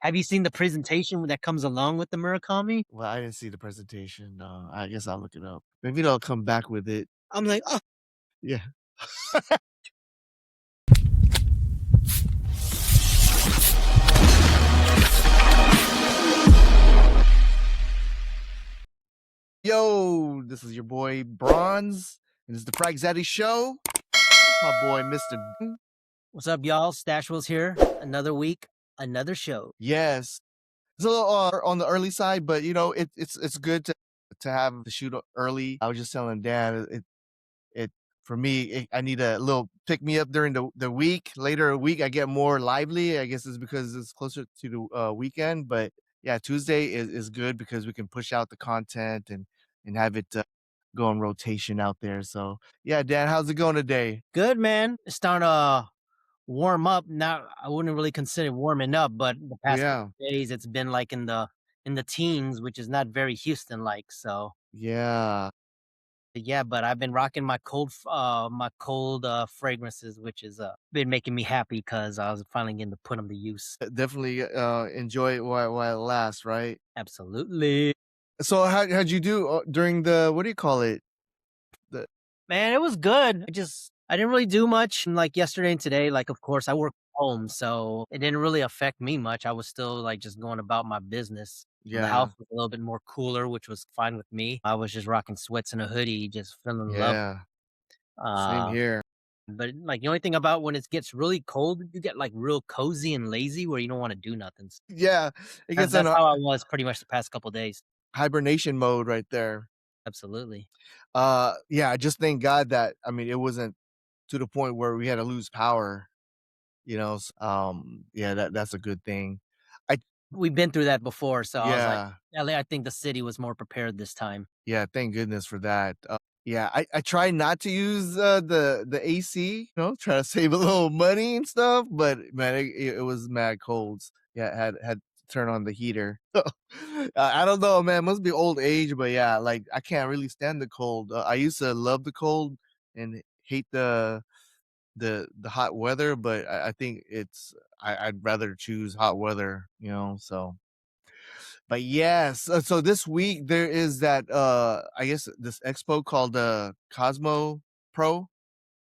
Have you seen the presentation that comes along with the Murakami? Well, I didn't see the presentation. I guess I'll look it up. Maybe they'll come back with it. I'm like, oh, Yeah. Yo, this is your boy Brawnz, and this is the Frag Zaddy show. It's my boy, Mr. what's up, y'all? Stashwell's here. Another week, another show. Yes. It's a little on the early side, but it's good to have the shoot early. I was just telling Dan, it for me, I need a little pick me up during the week. Later week, I get more lively. I guess it's because it's closer to the weekend. But yeah, Tuesday is good because we can push out the content and have it go on rotation out there. So yeah, Dan, how's it going today? Good, man. It's starting to warm up. Now, I wouldn't really consider it warming up, but the past Yeah, couple days, it's been like in the teens, which is not very Houston like. So yeah, yeah, but I've been rocking my cold fragrances, which is been making me happy because I was finally getting to put them to use. definitely enjoy it while it lasts, right? Absolutely. So how'd you do during the what do you call it? The Man, it was good. I didn't really do much, and, like, yesterday and today, like, of course, I work from home, so it didn't really affect me much. I was still, like, just going about my business. The house yeah, was a little bit more cooler, which was fine with me. I was just rocking sweats and a hoodie, just feeling love. yeah, same Uh, here. but, like, the only thing about when it gets really cold, you get, like, real cozy and lazy where you don't wanna do nothing. Yeah, it gets in That's a how I was pretty much the past couple days. hibernation mode right there. Absolutely. Yeah, I just thank God that I mean, it wasn't to the point where we had to lose power, yeah, that's a good thing. I We've been through that before, so I was like, Yeah, LA, I think the city was more prepared this time. yeah, thank goodness for that. Yeah, I try not to use, the AC, try to save a little money and stuff, but man, it was mad colds. Yeah, had to turn on the heater. I don't know, man, must be old age, but yeah, like, I can't really stand the cold. I used to love the cold and hate the hot weather, but I think I'd rather choose hot weather, so but yes, so this week there is that I guess this expo called Cosmo Pro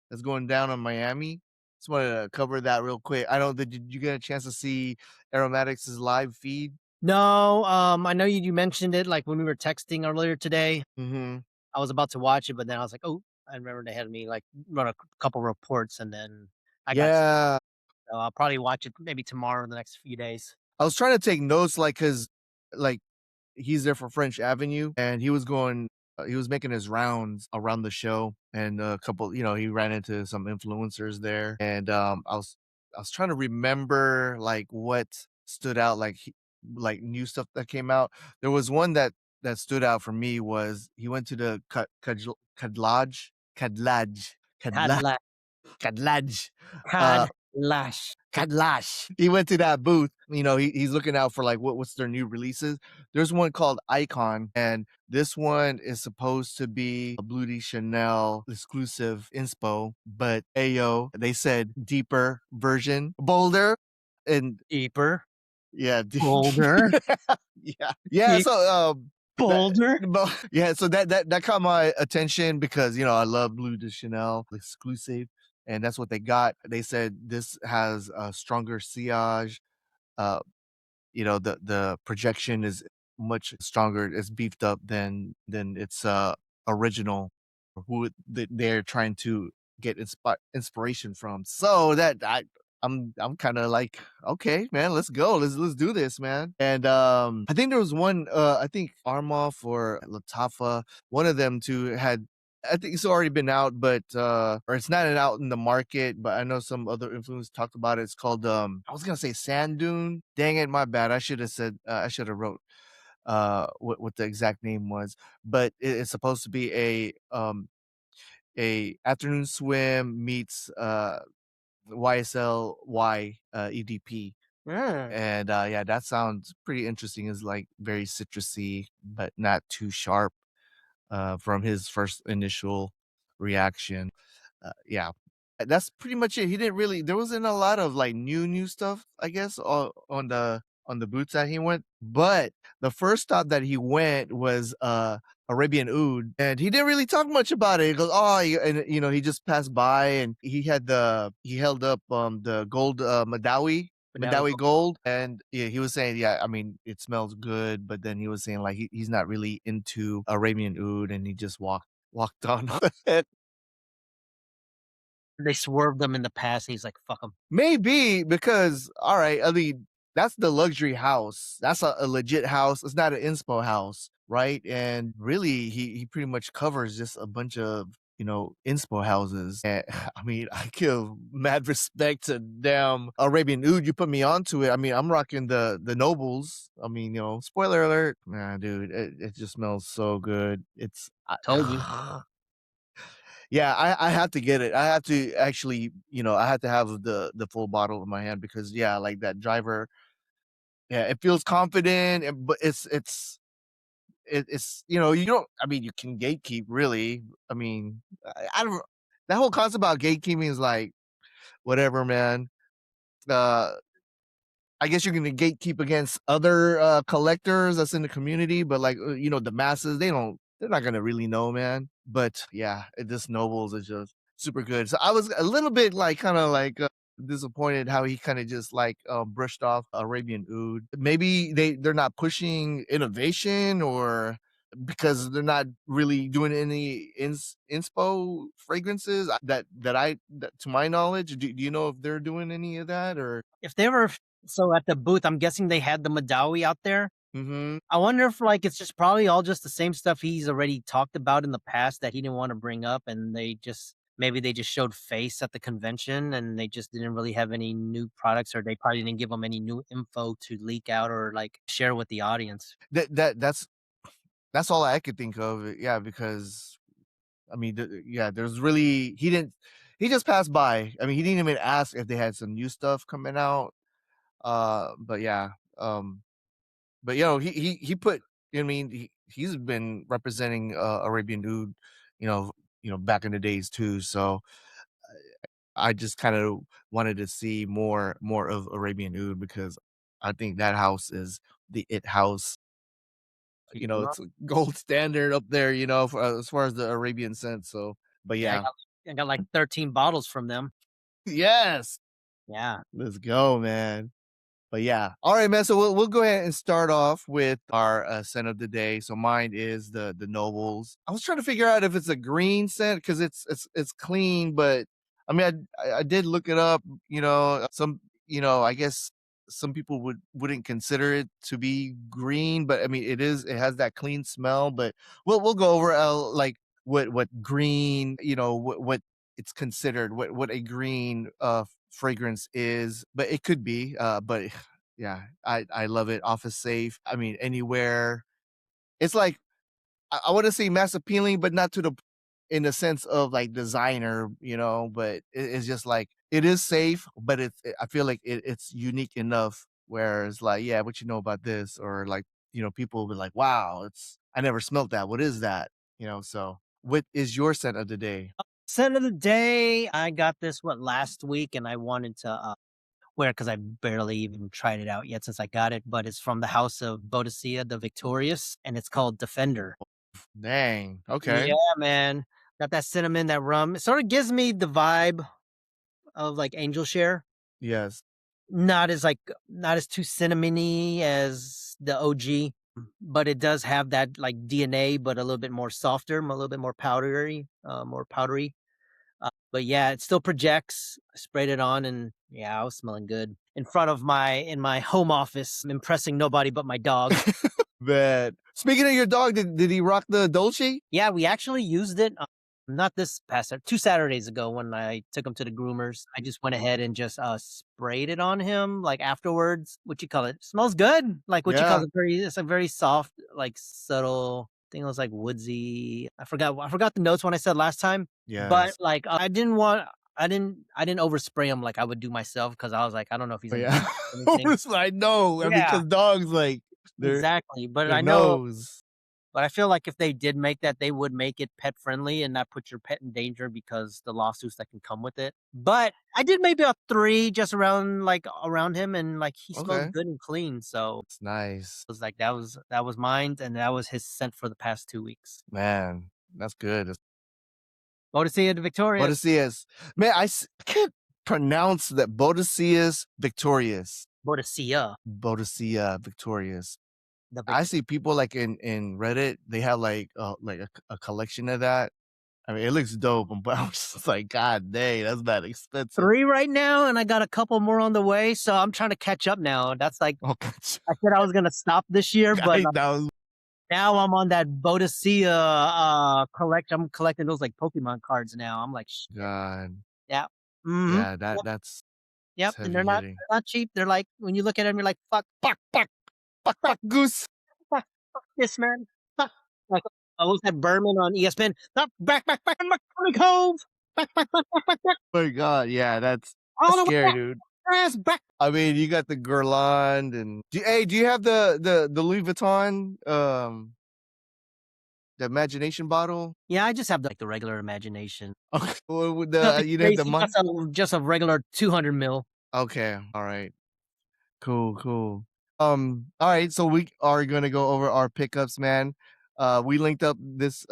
that's going down in Miami. Just wanted to cover that real quick. I don't did you get a chance to see Aromatics' live feed? No, I know you mentioned it, like, when we were texting earlier today. Mhm. I was about to watch it, but then I was like, "Oh," I remembered they had me, like, run a couple reports, and then I got s Yeah. so I'll probably watch it maybe tomorrow or the next few days. I was trying to take notes, like, cause like, he's there for French Avenue, and he was making his rounds around the show, and a couple he ran into some influencers there, and, I was trying to remember, like, what stood out, like, new stuff that came out. There was one that stood out for me was he went to the Kadlaj Kadla Kadlaj, uh Kadlash. Kadlash. He went to that booth, he's looking out for, like, what's their new releases. There's one called Icon, and this one is supposed to be a Blue de Chanel exclusive inspo, but Ayo, they said deeper version, bolder, and Deeper, yeah, bolder, yeah. Yeah, deep so, that bolder. yeah, so that caught my attention because, I love Blue de Chanel exclusive, and that's what they got. They said this has a stronger sillage, uh, the projection is much stronger, it's beefed up than its, original, they're trying to get inspiration from. So that I'm kinda like, "Okay, man, let's go. Let's do this, man." And, I think there was one, I think Armoff or Latafa, one of them 2 had I think it's already been out, but, or it's not out in the market, but I know some other influencers talked about it. It's called, I was gonna say Sand Dune. Dang it, my bad. I should have wrote, what the exact name was, but it's supposed to be a afternoon swim meets, YSL EDP. Mm. And, yeah, that sounds pretty interesting. It's, like, very citrusy, but not too sharp, from his first initial reaction. Yeah, that's pretty much it. He didn't really there wasn't a lot of, like, new stuff, I guess, on the on the boots that he went, but the first stop that he went was, Arabian Oud, and he didn't really talk much about it. He goes, "Oh," and, he just passed by, and he held up, the gold, But now we Madawi go. gold, and, yeah, he was saying, yeah, I mean, it smells good, but then he was saying, like, he's not really into Arabian Oud, and he just walked on. They swerved them in the past. He's like, "Fuck them." Maybe because all right, I mean, that's the luxury house. That's a legit house. It's not an inspo house, right? And really, he pretty much covers just a bunch of inspo houses. And I mean, I give mad respect to damn Arabian Oud. You put me onto it. I mean, I'm rocking the nobles. I mean, spoiler alert, nah, dude, it just smells so good. Told you. Yeah, I have to get it. I have to actually, I have to have the full bottle in my hand because yeah, like that driver, yeah, it feels confident, but it's you don't. I mean, you can gatekeep really. I mean, I don't. That whole concept about gatekeeping is like whatever, man. Uh, I guess you're gonna gatekeep against other collectors that's in the community, but like the masses, they're not gonna really know, man. But yeah, this nobles is just super good. So I was a little bit like kind of like disappointed how he kind of just like brushed off Arabian Oud. Maybe they're not pushing innovation or because they're not really doing any inspo fragrances that to my knowledge. Do you know if they're doing any of that or? If they were so at the booth, I'm guessing they had the Madawi out there. Mhm. I wonder if, like, it's just probably all just the same stuff he's already talked about in the past that he didn't wanna bring up, and they just showed face at the convention, and they just didn't really have any new products, or they probably didn't give him any new info to leak out or, like, share with the audience. That's all I could think of, yeah, because, I mean, yeah, there's really he just passed by. I mean, he didn't even ask if they had some new stuff coming out, but yeah, but, he put I mean, he's been representing, Arabian Dude, back in the days too, so I just kinda wanted to see more of Arabian Oud because I think that house is the it house. It's a gold standard up there, for as far as the Arabian scent, so but Yeah, yeah. I got, like, 13 bottles from them. Yes! Yeah. Let's go, man. But yeah. Alright, man, so we'll go ahead and start off with our, scent of the day. So mine is the nobles. I was trying to figure out if it's a green scent because it's clean, but I mean, I did look it up, I guess some people wouldn't consider it to be green, but I mean, it has that clean smell, but we'll go over, like, what green, what it's considered, what a green, fragrance is, but it could be, but yeah, I love it. Office safe. I mean, anywhere. It's like I want to say mass appealing, but not to the in the sense of like designer, But it's just like it is safe, but I feel like it's unique enough. Whereas, like, yeah, what you know about this, or like, people will be like, wow, I never smelt that. What is that? So what is your scent of the day? Scent of the day, I got this, last week, and I wanted to, wear it because I barely even tried it out yet since I got it, but it's from the House of Boadicea the Victorious, and it's called Defender. Dang. Okay. Yeah, man. Got that cinnamon, that rum. It sorta gives me the vibe of, like, Angel Share. Yes. Not as too cinnamony as the OG, but it does have that, like, DNA, but a little bit more softer, a little bit more powdery. But yeah, it still projects. I sprayed it on and yeah, I was smelling good. In my home office, impressing nobody but my dog. Man. Speaking of your dog, did he rock the Dolce? Yeah, we actually used it, not this past 2 Saturdays ago when I took him to the groomers. I just went ahead and just, sprayed it on him, like, afterwards. What you call it? Smells good. Like, what you call Yeah. it? It's a very soft, like, subtle I think it was, like, woodsy. I forgot the notes when I said last time, but, Yes. like, I didn't overspray him like I would do myself because I was like, "I don't know if he's Oh, gonna yeah. anything." I know. I mean, Yeah, because dogs, like, they're exactly, but their I know nose. But I feel like if they did make that, they would make it pet friendly and not put your pet in danger because the lawsuits that can come with it. But I did maybe a 3 just around him, and, like, he smells Okay. good and clean, so It's nice. it was like that was mine, and that was his scent for the past 2 weeks. Man, that's good. It's Bodicea Victorious. Boadicea's. Man, I can't pronounce that. Boadicea Victorious. Bodicea, Boadicea Victorious. the I Vic see people like in Reddit, they have like a collection of that. I mean, it looks dope, but I'm just like, God dang, that's not expensive. 3 right now, and I got a couple more on the way, so I'm trying to catch up now. That's like Okay. I said I was gonna stop this year, but, That was now I'm on that Bodicea, I'm collecting those, like, Pokemon cards now. I'm like, "Shit." God. Yeah. Mhm. Yeah, Yep, that's yep, and heavy hitting. they're not cheap. They're like when you look at them, you're like, "Fuck, fuck, fuck, Fuck, fuck, fuck, goose. fuck, fuck this, man. Fuck." Like, what was that Berman on ESPN? Back in McCormick Cove. Back, My God, yeah, all that's the way scary, back, dude. ass back. I mean, you got the Guerlain and do you have the Louis Vuitton the imagination bottle? Yeah, I just have, like, the regular imagination. Okay. Well, with Nothing the crazy, month. just a regular 200 mil. Okay, all right. Cool, cool. All right, so we are gonna go over our pickups, man. We linked up this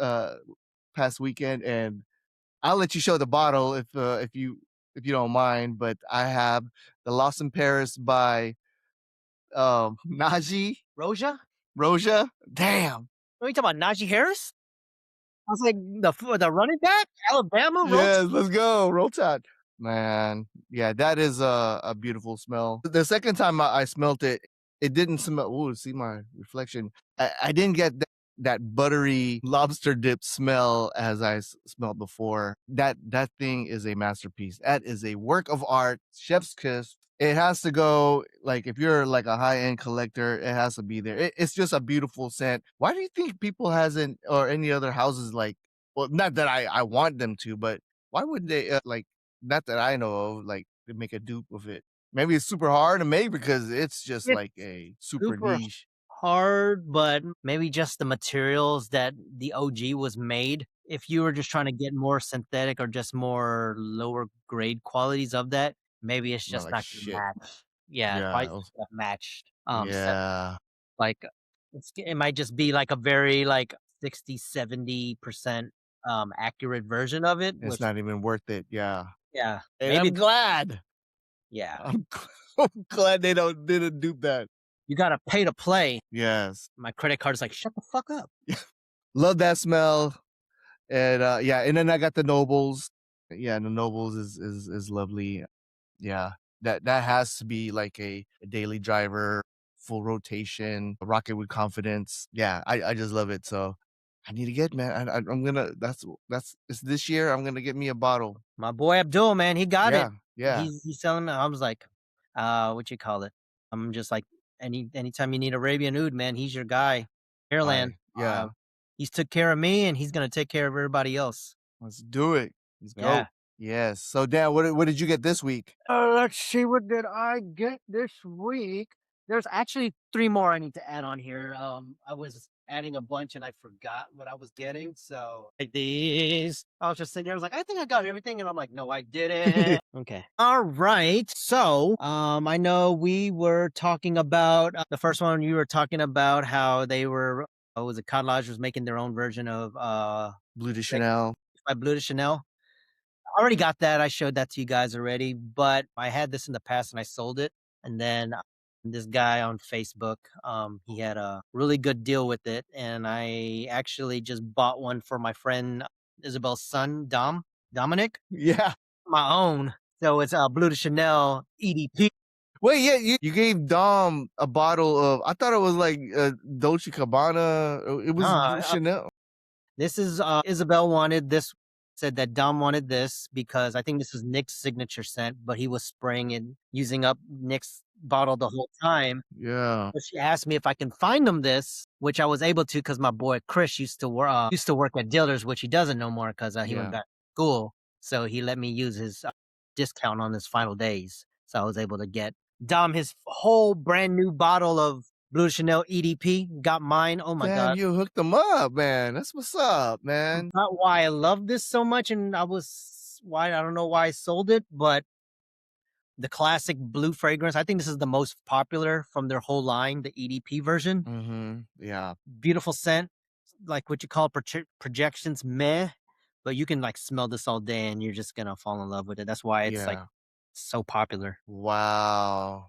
past weekend, and I'll let you show the bottle if you don't mind. But I have the Lost in Paris by Najee Roja? Roja. Damn. What are you talking about, Najee Harris? I was like, the running back? Alabama? Roach? Yes, let's go. Roll Tide. Man, yeah, that is a beautiful smell. The second time I smelt it, it didn't smell. Oh, see my reflection. I didn't get that buttery lobster dip smell as I smelled before. That thing is a masterpiece. That is a work of art. Chef's kiss. It has to go. Like if you're like a high end collector, it has to be there. It's just a beautiful scent. Why do you think people hasn't or any other houses like? Well, not that I want them to, but why would they like? Not that I know of, like to make a dupe of it. Maybe it's super hard to make because it's just It's like a super super niche. hard, but maybe just the materials that the OG was made. If you were just trying to get more synthetic or just more lower grade qualities of that, maybe it's Smell just like not gonna shit. match. Yeah, it's Yeah. probably just not matched. Yeah. Like, it might just be, like, a very, like, 60, 70% accurate version of it, It's which not even worth it. Yeah. yeah, And maybe I'm glad. yeah, I'm, I'm glad they didn't dupe that. you gotta pay to play. Yes. My credit card is like, "Shut the fuck up." Love that smell. And yeah, and then I got the nobles. Yeah, and the nobles is lovely. Yeah, that has to be like a daily driver, full rotation, rocket with confidence. Yeah, I just love it. So I need to get, man. I'm gonna. That's it's this year. I'm gonna get me a bottle. My boy Abdul, man, he got it. Yeah, yeah. He's selling it. I was like, what you call it? I'm just like, anytime you need Arabian oud, man, he's your guy. Pearland. Yeah. He's took care of me, and he's gonna take care of everybody else. Let's do it. Let's Yeah. go. Yes. So Dan, what did you get this week? Let's see, what did I get this week? There's actually 3 more I need to add on here. I was adding a bunch and I forgot what I was getting. So like these, I was just sitting there. I was like, I think I got everything, and I'm like, no, I didn't. Okay. All right. So, I know we were talking about the first one. You were talking about how they were. Oh, was it Cottage was making their own version of Blue de Chanel. by Blue de Chanel? I already got that. I showed that to you guys already, but I had this in the past and I sold it. And then this guy on Facebook, he had a really good deal with it. And I actually just bought one for my friend Isabel's son, Dominic, Yeah. my own. So it's Blue de Chanel EDP. Wait, yeah, you gave Dom a bottle of. I thought it was like Dolce Gabbana. It was Nah, Chanel. this is Isabel wanted this, said that Dom wanted this because I think this was Nick's signature scent, but he was spraying and using up Nick's bottle the whole time. Yeah, So she asked me if I can find him this, which I was able to because my boy Chris used to work at Dealers, which he doesn't no more because he went yeah. back to school. So he let me use his discount on his final days. So I was able to get Dom his whole brand new bottle of Blue Chanel EDP, got mine. Oh my Damn, god. you hooked them up, man. That's what's up, man. Not why I love this so much, and I don't know why I sold it, but the classic blue fragrance. I think this is the most popular from their whole line, the EDP version. Yeah. Beautiful scent, like what you call projections meh, but you can like smell this all day and you're just gonna fall in love with it. That's why it's like Yeah. so popular. Wow.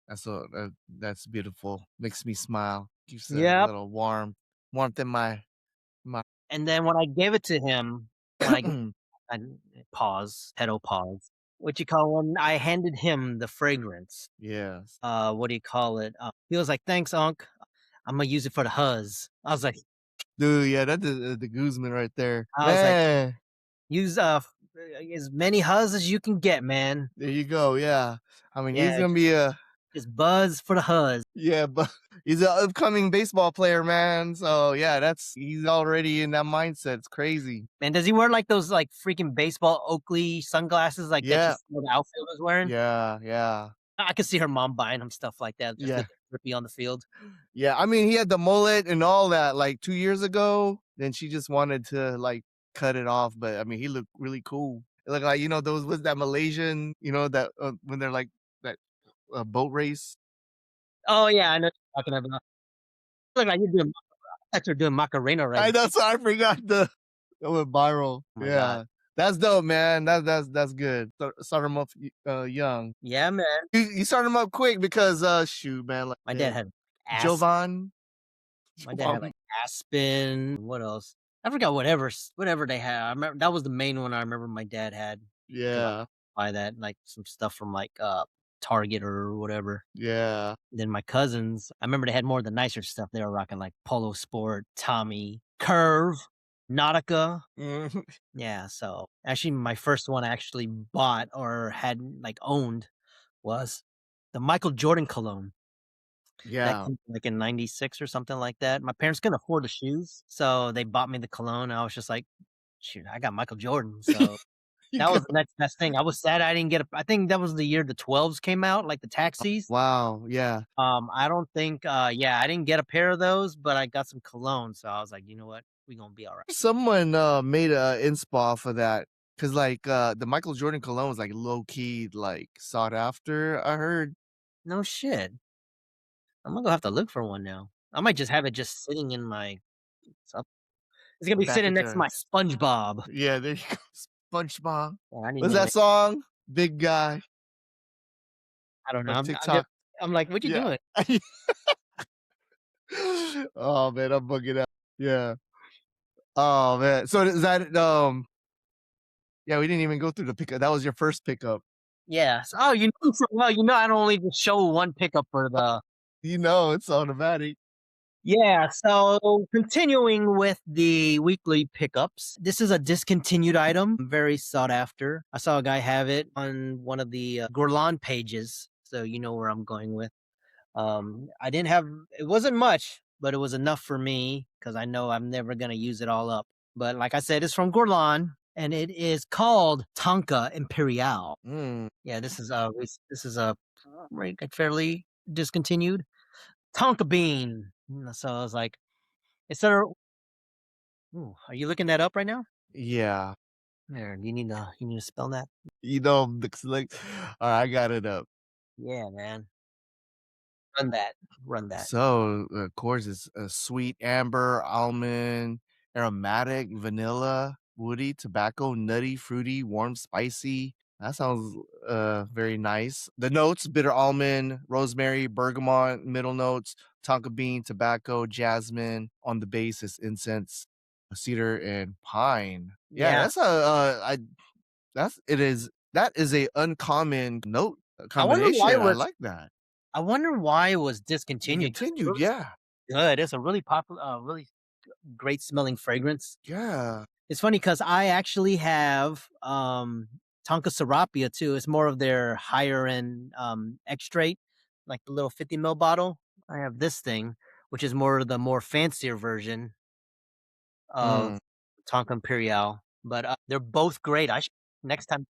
That's beautiful. Makes me smile. Keeps a Yep. little warmth in my And then when I gave it to him, when I pause, pedo pause. What you call when I handed him the fragrance. Yes. What do you call it? He was like, "Thanks, Unc. I'm gonna use it for the huzz." Dude, yeah, that's the Guzman right there. I was like, Man, use as many huzz as you can get, man. there you go. Yeah. I mean, he's Yeah, gonna be a just buzz for the huzz. yeah, but he's an upcoming baseball player, man. So yeah, he's already in that mindset. It's crazy. Man, does he wear like those like freaking baseball Oakley sunglasses like that you Yeah, see the outfield was wearing? yeah, I could see her mom buying him stuff like that, just yeah, looking trippy on the field. yeah. I mean, he had the mullet and all that like 2 years ago. Then she just wanted to like cut it off, but I mean, he looked really cool. It looked like those was that Malaysian, that when they're like that boat race. Oh yeah, I know what you're talking about. Look like you're doing Macarena right I now. know, so I forgot that went viral. Oh my god. Yeah. That's dope, man. That's good. Start him up young. Yeah, man. You start him up quick because shoot, man, like My dad had Asp Jovan. my dad had like Aspen. What else? I forgot whatever they had. I remember that was the main one I remember my dad had because I Yeah, buy that like some stuff from like Target or whatever. yeah. Then my cousins, I remember they had more of the nicer stuff. They were rocking like Polo Sport, Tommy, Curve, Nautica. Mhm. Yeah, so actually my first one I actually bought or had like owned was the Michael Jordan cologne. That Yeah. came like in '96 or something like that. My parents couldn't afford the shoes, so they bought me the cologne. I was just like, "Shoot, I got Michael Jordan." So You that go was the next best thing. I was sad I didn't get I think that was the year the 12s came out, like the taxis. wow, yeah. I don't think, yeah, I didn't get a pair of those, but I got some cologne, so I was like, "You know what? We gonna be alright." Someone made a inspo for that because like the Michael Jordan cologne was like low key like sought after. I heard. No shit. I'm gonna go have to look for one now. I might just have it just sitting in my so it's gonna be Back sitting at next to your my SpongeBob. yeah, there you go. SpongeBob. Yeah, I need to What's name that it. song? Big guy I don't know. from TikTok. I'm like, "What you Yeah. doing?" Oh man, I'm bugging out. Yeah. Oh man. So is that yeah, we didn't even go through the pickup. That was your first pickup. Yes. Oh, you know so well, I don't only just show one pickup for the It's automatic. yeah, so continuing with the weekly pickups, this is a discontinued item, very sought after. I saw a guy have it on one of the Guerlain pages, so you know where I'm going with. I didn't have it wasn't much, but it was enough for me because I know I'm never gonna use it all up. But like I said, it's from Guerlain and it is called Tonka Imperiale. Mm, Yeah, this is a right, like fairly discontinued Tonka bean. So I was like, instead of ooh, are you looking that up right now? yeah. There, you need to spell that? Looks like all right, I got it up. Yeah, man. Run that. Run that. So, of course, it's a sweet amber, almond, aromatic, vanilla, woody, tobacco, nutty, fruity, warm, spicy. That sounds very nice. The notes: bitter almond, rosemary, bergamot. Middle notes: tonka bean, tobacco, jasmine. On the base is incense, cedar, and pine. Yeah, Yeah. that is a uncommon note I wonder why it combination. I was like that. I wonder why it was You discontinued 'cause it's continued, really yeah. good. It's a really popular, really great smelling fragrance. Yeah. It's funny because I actually have Tonka Serapia too. It's more of their higher end extrait, like the little 50 ml bottle. I have this thing, which is more fancier version of Mm. Tonka Imperiale. But they're both great. Next time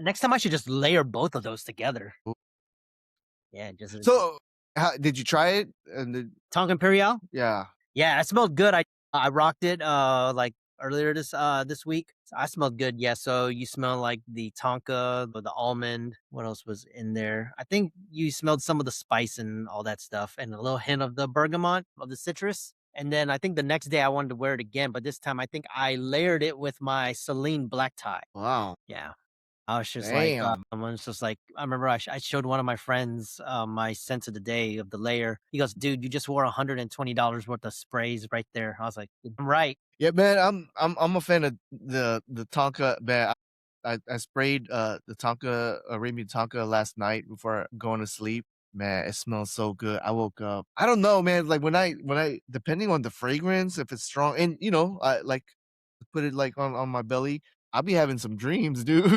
next time I should just layer both of those together. Ooh. Yeah, just So How did you try it? And Tonka Imperiale? yeah. Yeah, it smelled good. I rocked it, like, earlier this week. I smelled good, yeah, so you smell, like, the tonka, the almond, what else was in there? I think you smelled some of the spice and all that stuff, and a little hint of the bergamot, of the citrus, and then I think the next day I wanted to wear it again, but this time I think I layered it with my Celine black tie. Wow. Yeah. I was just like, Damn. I was just like, I remember I showed one of my friends my scent of the day of the layer. He goes, "Dude, you just wore $120 worth of sprays right there." I was like, "I'm right." Yeah, man, I'm a fan of the Tonka, man. I sprayed the Tonka Arabian Tonka last night before going to sleep. Man, it smells so good. I woke up. I don't know, man. Like when I depending on the fragrance, if it's strong, and I like put it like on my belly. I'll be having some dreams, dude.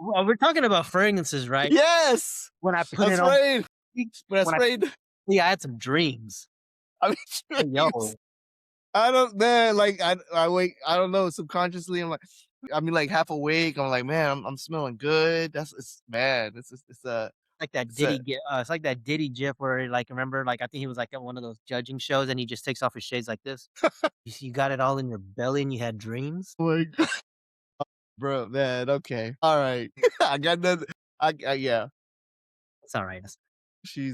Well, we're talking about fragrances, right? Yes, When I put I'm it on, spraying. When I when I sprayed, yeah, I had some dreams. I mean Hey, dreams. yo, I don't, man, like, I wake I don't know, subconsciously, I'm like I mean, like, half awake, I'm like, "Man, I'm smelling good." It's man, like that it's a It's like that Diddy gif where, like, remember, like, I think he was like at one of those judging shows, and he just takes off his shades like this. You got it all in your belly, and you had dreams. like, bro, man, okay. Alright. I got nothing. Yeah, It's all right.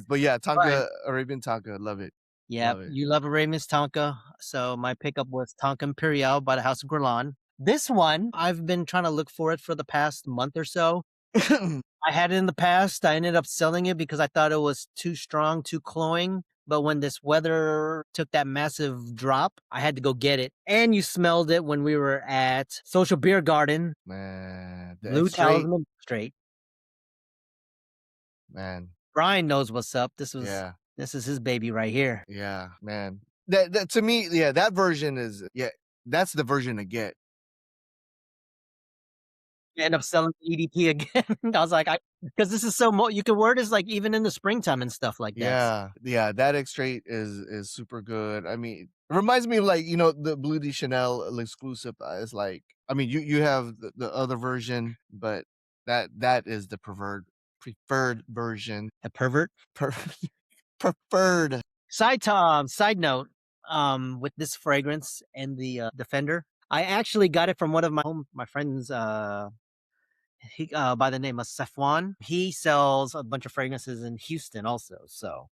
but yeah, But Tonka Arabian Tonka, love it, yeah, love it. you love Aramis Tonka. So my pickup was Tonka Imperiale by the House of Guerlain. This one, I've been trying to look for it for the past month or so. I had it in the past. I ended up selling it because I thought it was too strong, too cloying. But when this weather took that massive drop, I had to go get it. And you smelled it when we were at Social Beer Garden, Man, the Blue Extrait, Talisman Extrait. man, Brian knows what's up. yeah, This is his baby right here. yeah, man. That to me, yeah, that version is yeah, that's the version to get. End up selling EDP again. I was like, I because this is you can wear this like even in the springtime and stuff like that. Yeah, yeah, that Extrait is super good. I mean, it reminds me of like, the Blue de Chanel exclusive, is like I mean, you have the other version, but that is the preferred version. A pervert. Per preferred. Side note, with this fragrance and the Defender, I actually got it from one of my friends, he by the name of Safwan. He sells a bunch of fragrances in Houston also. So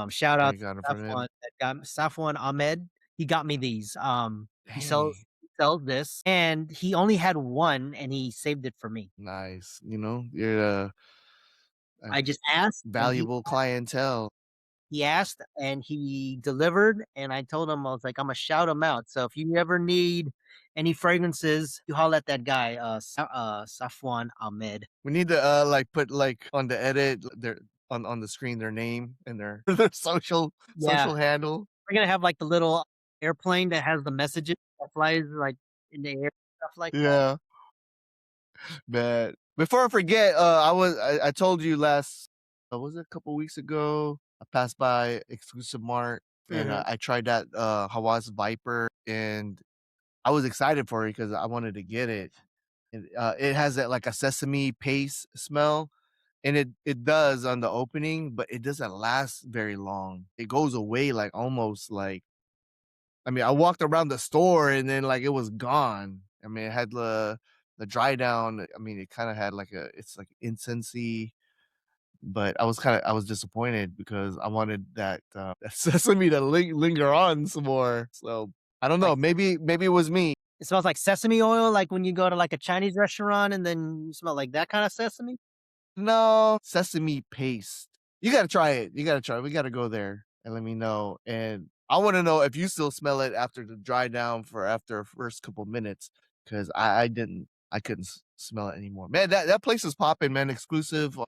shout I out to got it from him. Safwan that got Safwan Ahmed. He got me these. Dang, He sells this and he only had one and he saved it for me. nice. You're a I just asked and valuable clientele. he asked and he delivered and I told him I was like, "Imma shout him out. So if you ever need any fragrances, you holler at that guy, Safwan Ahmed." We need to like put like on the edit their on the screen their name and their their Yeah. social handle. We're gonna have, like, the little airplane that has the messages that flies, like, in the air, stuff like that. Yeah. Man, before I forget, I told you last was it a couple weeks ago? I passed by Exclusive Mart and Mhm. I tried that Hawass Viper and I was excited for it because I wanted to get it. And it has that like a sesame paste smell. And it does on the opening, but it doesn't last very long. It goes away like almost like I mean, I walked around the store and then like it was gone. I mean, it had the dry down. I mean, it kind of had like it's like incensey, but I was disappointed because I wanted that that sesame to linger on some more. So I don't know. Like, Maybe it was me. it smells like sesame oil, like when you go to, like, a Chinese restaurant and then you smell like that kinda sesame? No, sesame paste. You gotta try it. You gotta try it. We gotta go there and let me know. And I wanna know if you still smell it after the dry down for after first couple minutes, because I didn't. I couldn't smell it anymore. Man, that place is popping, man. Exclusive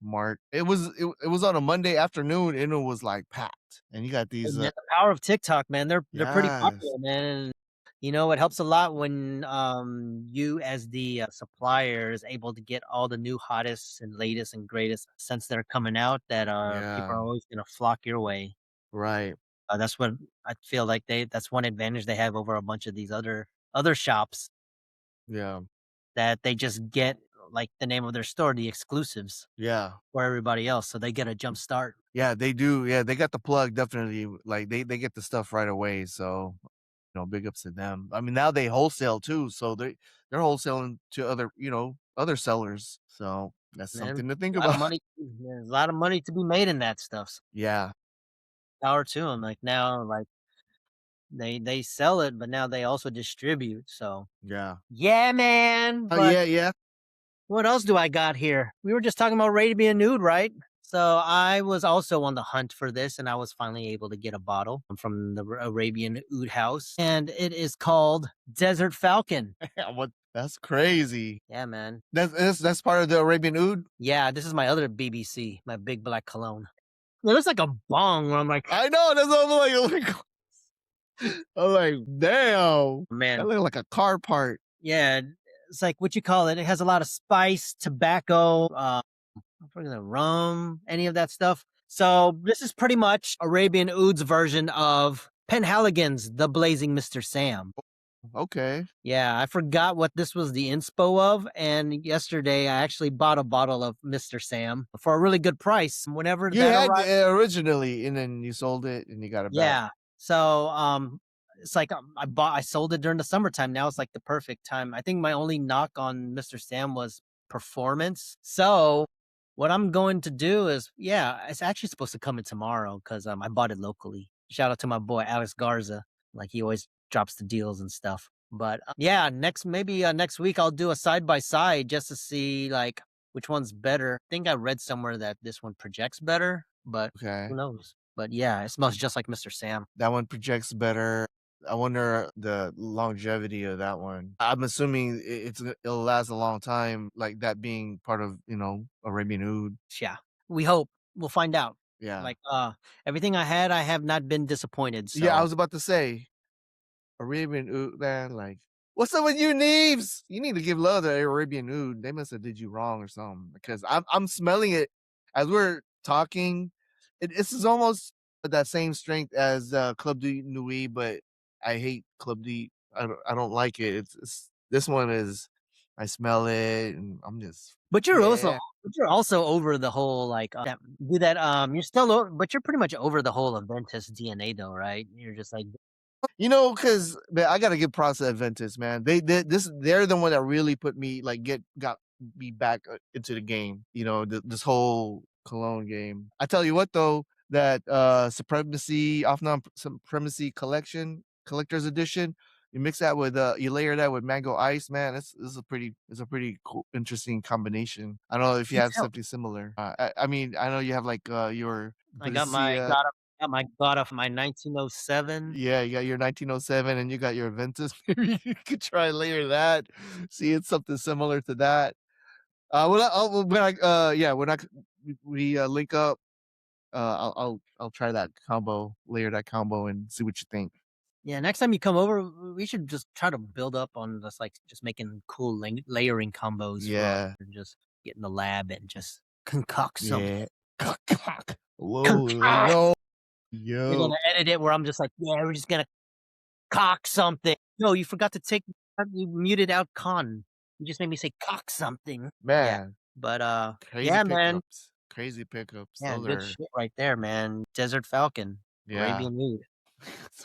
mart. It was on a Monday afternoon and it was like packed. And you got these And the power of TikTok, man, they're pretty yes. popular, man, and, it helps a lot when, you as the, supplier is able to get all the new hottest and latest and greatest scents that are coming out that, people Yeah. are always gonna flock your way. Right. That's what I feel like that's one advantage they have over a bunch of these other shops Yeah. that they just get. like the name of their store, the exclusives Yeah. for everybody else, so they get a jump start. Yeah, they do. Yeah, they got the plug definitely. Like they get the stuff right away. So, big ups to them. I mean, now they wholesale too, so they're wholesaling to other, other sellers. So that's Man, something to think a lot of about. money there's a lot of money to be made in that stuff. So Yeah, power to them. Like, now, like, they sell it, but now they also distribute, so yeah. yeah, man, Oh but yeah, yeah. what else do I got here? We were just talking about Arabian nude, right? So I was also on the hunt for this, and I was finally able to get a bottle from the Arabian Oud House, and it is called Desert Falcon. What? That's crazy. Yeah, man. That's part of the Arabian Oud. Yeah, this is my other BBC, my big black cologne. It looks like a bong. Where I'm like, I know. That's what I'm like. I'm like, damn. man, That look like a car part. yeah, it's like what you call it. It has a lot of spice, tobacco, I forget the rum, any of that stuff. So this is pretty much Arabian Oud's version of Penhaligon's The Blazing Mr. Sam. Okay. Yeah, I forgot what this was the inspo of, and yesterday I actually bought a bottle of Mr. Sam for a really good price. Whenever You that had arrived, it originally, and then you sold it, and you got it back. yeah. So it's like I sold it during the summertime. Now it's like the perfect time. I think my only knock on Mr. Sam was performance. So what I'm going to do is, yeah, it's actually supposed to come in tomorrow because I bought it locally. Shout out to my boy Alex Garza. Like, he always drops the deals and stuff. But yeah, next week I'll do a side by side just to see like which one's better. I think I read somewhere that this one projects better, but Okay. who knows? But yeah, it smells just like Mr. Sam. That one projects better. I wonder the longevity of that one. I'm assuming it'll last a long time, like that being part of, Arabian Oud. Yeah, we hope. We'll find out. Yeah. Like, everything I had, I have not been disappointed. Yeah, I So was about to say, Arabian Oud, man, like, what's up with you, Neves? You need to give love to Arabian Oud. They must have did you wrong or something because I'm smelling it as we're talking. This is almost that same strength as Club de Nuit, but I hate Club de. I don't like it. It's this one is. I smell it, and I'm just but yeah. you're also over the whole like you're still but you're pretty much over the whole Aventus DNA though, right? You're just like, Because I gotta give props to Adventus, man. They're the one that really put me like got me back into the game. This whole cologne game. I tell you what though, that Supremacy off non Supremacy collector's edition. You mix that with you layer that with mango ice, man. It's a pretty cool, interesting combination. I don't know if you you have tell. something similar. I mean, I know you have like your I got my Blicia. got my God of my 1907. Yeah, you got your 1907 and you got your Aventus. Maybe you could try and layer that. See, it's something similar to that. When we link up, I'll try that combo, layer that combo, and see what you think. Yeah, next time you come over, we should just try to build up on just like just making cool layering combos for us, Yeah, and just get in the lab and just concoct something. yeah. Cock. Whoa, Concoct. no, You're yo, gonna edit it where I'm just like, yeah, we're just gonna cock something. No, you forgot to take you muted out con. You just made me say cock something. Yeah. man, But crazy yeah, man. pickups, crazy pickups. Yeah, Those good are shit right there, man. Desert Falcon, yeah. Arabian Nude.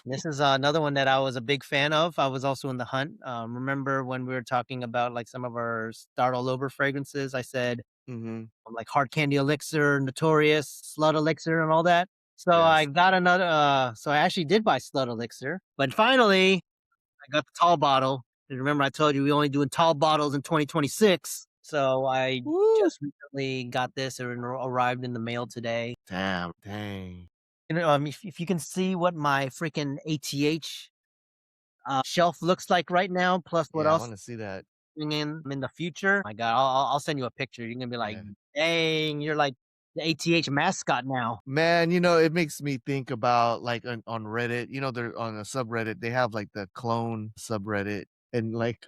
This is another one that I was a big fan of. I was also in the hunt. Remember when we were talking about like some of our start all over fragrances? I said Mm-hmm. like Hard Candy Elixir, Notorious, Slut Elixir, and all that. So I Yes, got another. So I actually did buy Slut Elixir, but finally I got the tall bottle. And remember, I told you we only doing tall bottles in 2026. So I woo, just recently got this. It arrived in the mail today. damn, dang. If you can see what my freaking ATH shelf looks like right now, plus what Yeah, I else want to see that. in the future. My God, I'll send you a picture. You're gonna be like, Yeah. dang, you're like the ATH mascot now. Man, it makes me think about like on Reddit, they're on a subreddit, they have like the clone subreddit and like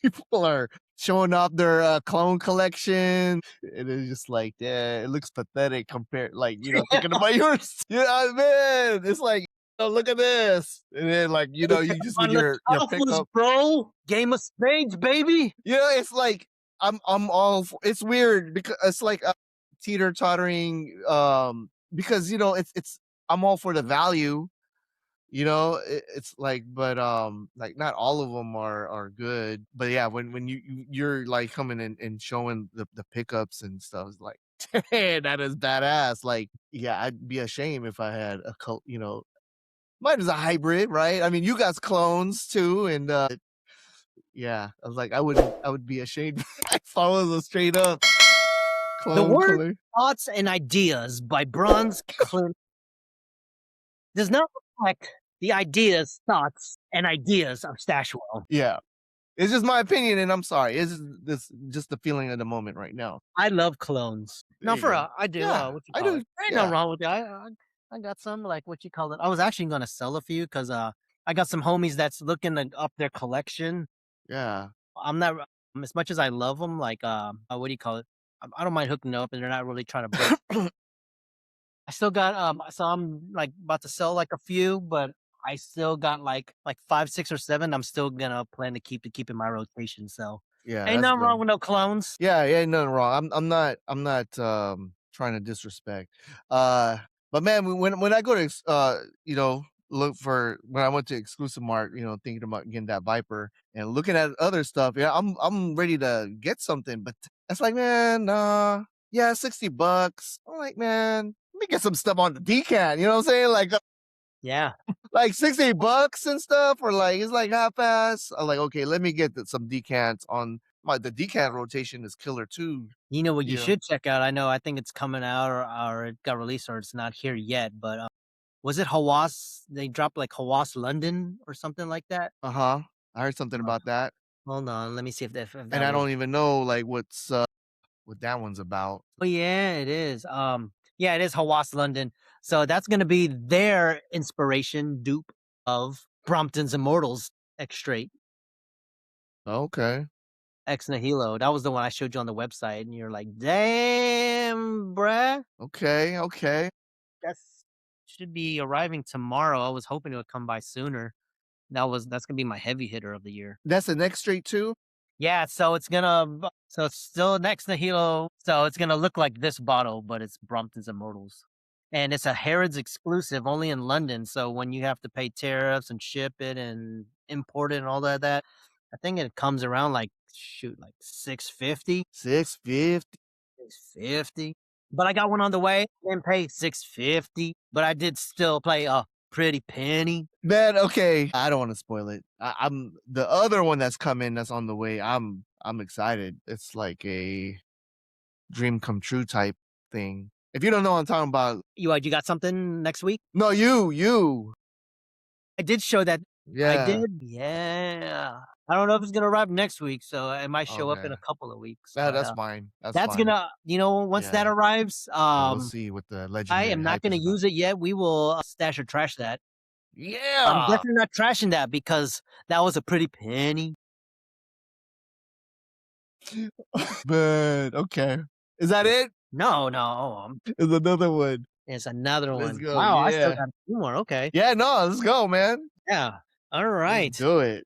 people are showing off their clone collection and it's just like, yeah, it looks pathetic compared like, thinking about yours. Man, it's like, oh, look at this. And then like, you just with On the your toughness, pickup, bro. Game of spades, baby. it's like I'm all for, it's weird because it's like teeter tottering because it's I'm all for the value, it's like, but like not all of them are good, but yeah, when you're like coming in and showing the pickups and stuff, it's like, "Damn, that is badass." Like, yeah, I'd be ashamed if I had a cult, mine is a hybrid, right? I mean, you guys clones too, and yeah, I was like, I would be ashamed if I was a straight up The clone word color. Thoughts and Ideas by Brawnz, Clint does not reflect the ideas, thoughts, and ideas of Stashwell. Yeah. It's just my opinion, and I'm sorry. It's just the feeling of the moment right now. I love clones. There No, you for go. I do. Yeah, What you I call it? do. There ain't nothing Yeah, wrong with it. I got some like what you call it. I was actually gonna sell a few because I got some homies that's looking to up their collection. yeah. I'm not as much as I love them. Like what do you call it? I don't mind hooking up, and they're not really trying to break. I still got so I'm like about to sell like a few, but I still got like 5, 6, or 7. I'm still gonna plan to keep in my rotation. So Yeah, ain't that's nothing wrong good. with no clones. Yeah, yeah, nothing wrong. I'm not trying to disrespect. But man, when I go to look for when I went to Exclusive Mart, thinking about getting that Viper and looking at other stuff, yeah, I'm ready to get something, but it's like, man, yeah, $60. I'm like, man, let me get some stuff on the decant, you know what I'm saying? Yeah. Like $60 and stuff, or like it's like half ass. I'm like, okay, let me get some decants on the decant rotation is killer too. You know what you You know. should check out? I know I think it's coming out or it got released or it's not here yet, but was it Hawass? They dropped like Hawass London or something like that. Uh-huh. I heard something Uh, about that. hold on, let me see if And that I was. don't even know like what that one's about. Oh yeah, it is. Yeah, it is Hawass London. So that's gonna be their inspiration dupe of Brompton's Immortals Extrait, Okay. Ex Nihilo. That was the one I showed you on the website, and you're like, damn, bruh. Okay. Okay. That's should be arriving tomorrow. I was hoping it would come by sooner. That's gonna be my heavy hitter of the year. That's the next straight too? Yeah, so it's still next to Hilo. So it's gonna look like this bottle, but it's Brompton's Immortals. And it's a Harrods exclusive only in London. So when you have to pay tariffs and ship it and import it and all that, I think it comes around like shoot, like 650. 650. 650. But I got one on the way. Didn't pay 650, but I did still pay a pretty penny. Man, okay. I don't want to spoil it. I'm the other one that's coming that's on the way. I'm excited. It's like a dream come true type thing. If you don't know what I'm talking about, You got something next week? no, you. I did show that. I Yeah. did, yeah. I don't know if it's gonna arrive next week, so it might show up Okay. in a couple of weeks, Yeah, but, that's fine. That's that's fine. gonna once that Yeah. arrives, And we'll see what the I legendary am not hype gonna is about. use it yet. We will stash or trash that. I'm Yeah. definitely not trashing that because that was a pretty penny. Man, okay. Is that it? No, no, There's another one. it's another Let's one. go. Wow, I still Yeah. got 2 more, okay. Yeah, no, let's go, man. Yeah. Let's Alright. do it.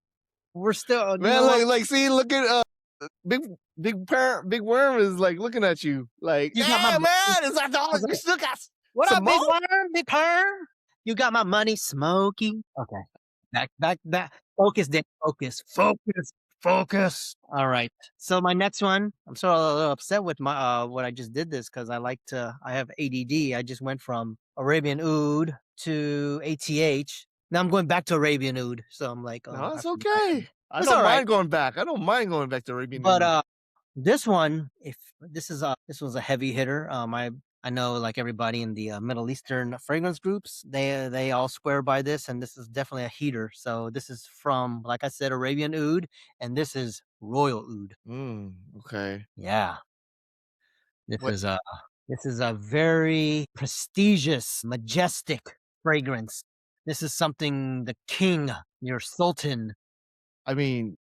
We're still you Man, know what? see, look at big big worm is like looking at you like, You got my hey money. man, is that dog? You still got What some up, more? big worm, big perm? You got my money, Smokey. Okay. Back. Focus, Dick. Focus. All right. So my next one, I'm sort of a little upset with my what I just did this because I have ADD. I just went from Arabian Oud to ATH. Now I'm going back to Arabian Oud. So I'm like, oh, No, I it's forgot. okay. I It's don't all right. mind going back. I don't mind going back to Arabian But News. this one, if this was a heavy hitter. I know like everybody in the Middle Eastern fragrance groups, they all swear by this, and this is definitely a heater. So this is from, like I said, Arabian Oud, and this is Royal Oud. Okay. Yeah, this What is a this is a very prestigious, majestic fragrance. This is something the king, your sultan, I mean,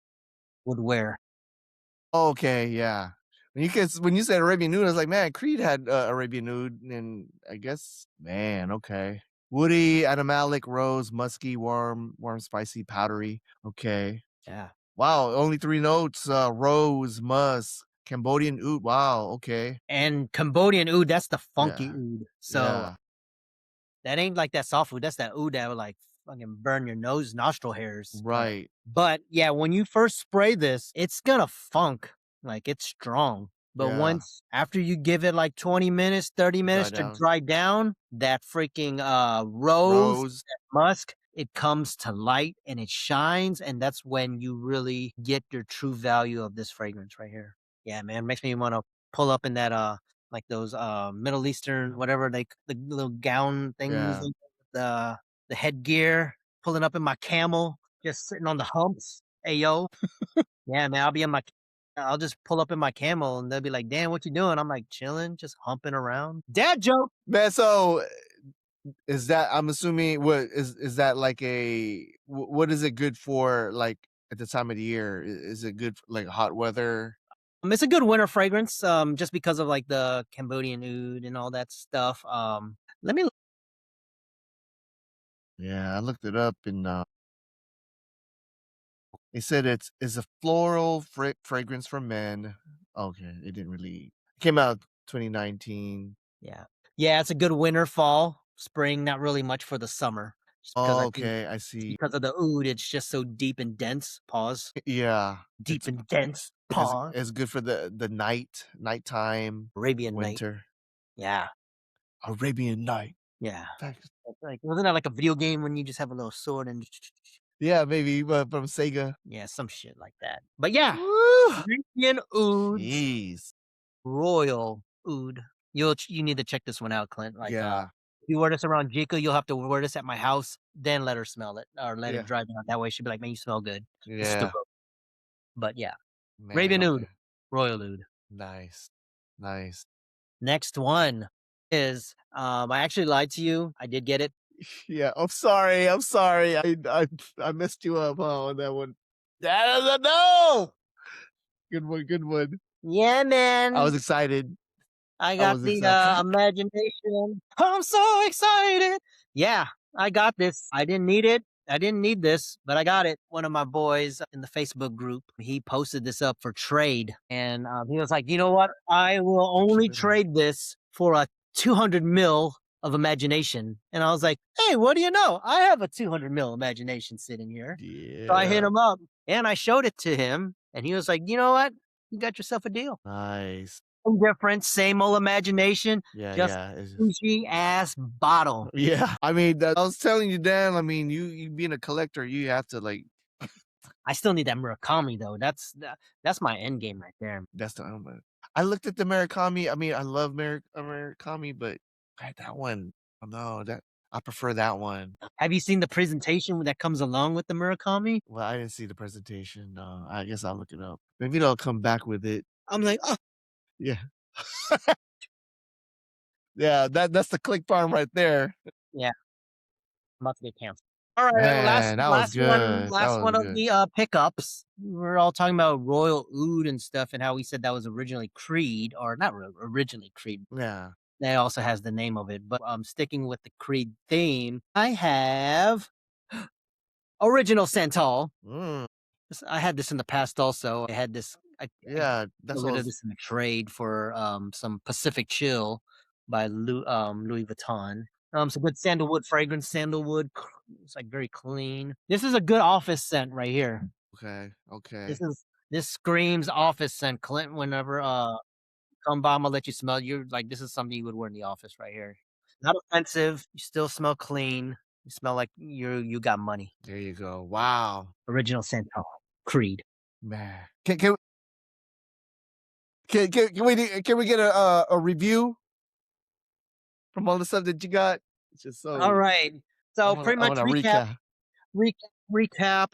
would wear. okay, yeah. When you said Arabian Nude, I was like, man, Creed had Arabian Nude, and I guess, man, okay. Woody, animalic, rose, musky, warm, spicy, powdery. Okay. Yeah. Wow, only 3 notes. Rose, musk. Cambodian oud. Wow. Okay. And Cambodian oud, that's the funky Yeah. oud. So Yeah. that ain't like that soft oud. That's that oud that would like fucking burn your nose, nostril hairs. Right. But yeah, when you first spray this, it's gonna funk. Like it's strong. But Yeah. once after you give it like 20 minutes, 30 Dry minutes to down. dry down, that freaking rose, Rose. that musk, it comes to light and it shines, and that's when you really get your true value of this fragrance right here. Yeah, man, makes me want to pull up in that like those Middle Eastern whatever the little gown things, Yeah. the headgear, pulling up in my camel, just sitting on the humps. Hey yo, yeah, man, I'll just pull up in my camel and they'll be like, "Damn, what you doing?" I'm like, "Chilling, just humping around." Dad joke. Man, so is that I'm assuming what is that like a what is it good for like at the time of the year? Is it good for, like hot weather? It's a good winter fragrance, just because of like the Cambodian oud and all that stuff. Let me. Yeah, I looked it up and they said it's a floral fragrance for men. Okay, it didn't really it came out 2019. Yeah, yeah, it's a good winter, fall, spring. Not really much for the summer, just because Oh, I think okay, I it's see. because of the oud. It's just so deep and dense. Pause. Yeah, Deep and dense. Pause. it's good for the nighttime, Arabian Night. winter. Yeah, Arabian Night. yeah. Fact- That's like wasn't that like a video game when you just have a little sword and Yeah, maybe from Sega. yeah, some shit like that. But yeah, Woo! Arabian ouds, Jeez. royal oud. You need to check this one out, Clint. Like Yeah. if you wear this around Jika, you'll have to wear this at my house, then let her smell it or let it Yeah. drive out. That way she'll be like, "Man, you smell good." This is the Yeah. road. But yeah, Man, Arabian oud, okay. royal oud. Nice. Nice. Next one is I actually lied to you. I did get it. Yeah, I'm sorry. I'm sorry. I messed you up, huh, on that one. That is a no. Good one. Good one. Yeah, I was man. excited. I I got was the excited. imagination. I'm so excited. Yeah, I got this. I didn't need it. I didn't need this, but I got it. One of my boys in the Facebook group, he posted this up for trade. And he was like, you know what? I will You keep only it up. trade this for a 200 mil of imagination. And I was like, hey, what do you know? I have a 200 mil imagination sitting here. So I hit Yeah. him up and I showed it to him. And he was like, you know what? You got yourself a deal. Nice. Different, same old imagination, Yeah, just yeah. It's just bougie ass bottle. yeah. I mean, I was telling you, Dan. I mean, you being a collector, you have to like. I still need that Murakami though. That's my end game right there. That's the element. I looked at the Murakami. I mean, I love Murakami, but that one, oh no, that I prefer that one. Have you seen the presentation that comes along with the Murakami? Well, I didn't see the presentation. I guess I'll look it up. Maybe they'll come back with it. I'm like, oh Yeah. Yeah, that's the click farm right there. yeah, I'm about to get canceled. All right, Man, that was good. That last was one of good. the pickups. We're all talking about Royal Oud and stuff, and how we said that was originally Creed, or not originally Creed. Yeah. That also has the name of it, but sticking with the Creed theme, I have Original Santal. Mm, I had this in the past also. I had this I got yeah, a that's what rid I of was this in a trade for, some Pacific Chill by Louis Vuitton. Some good sandalwood fragrance, it's, like, very clean. This is a good office scent right here. okay. This Okay. is this screams office scent, Clint, whenever, come by, Imma let you smell, you're like, this is something you would wear in the office right here. Not offensive, you still smell clean, you smell like you got money. There you go. Wow. Original Santal, Creed. Man. Can we get a review from all the stuff that you got? It's just All so right. So pretty I much wanna recap. recap, recap,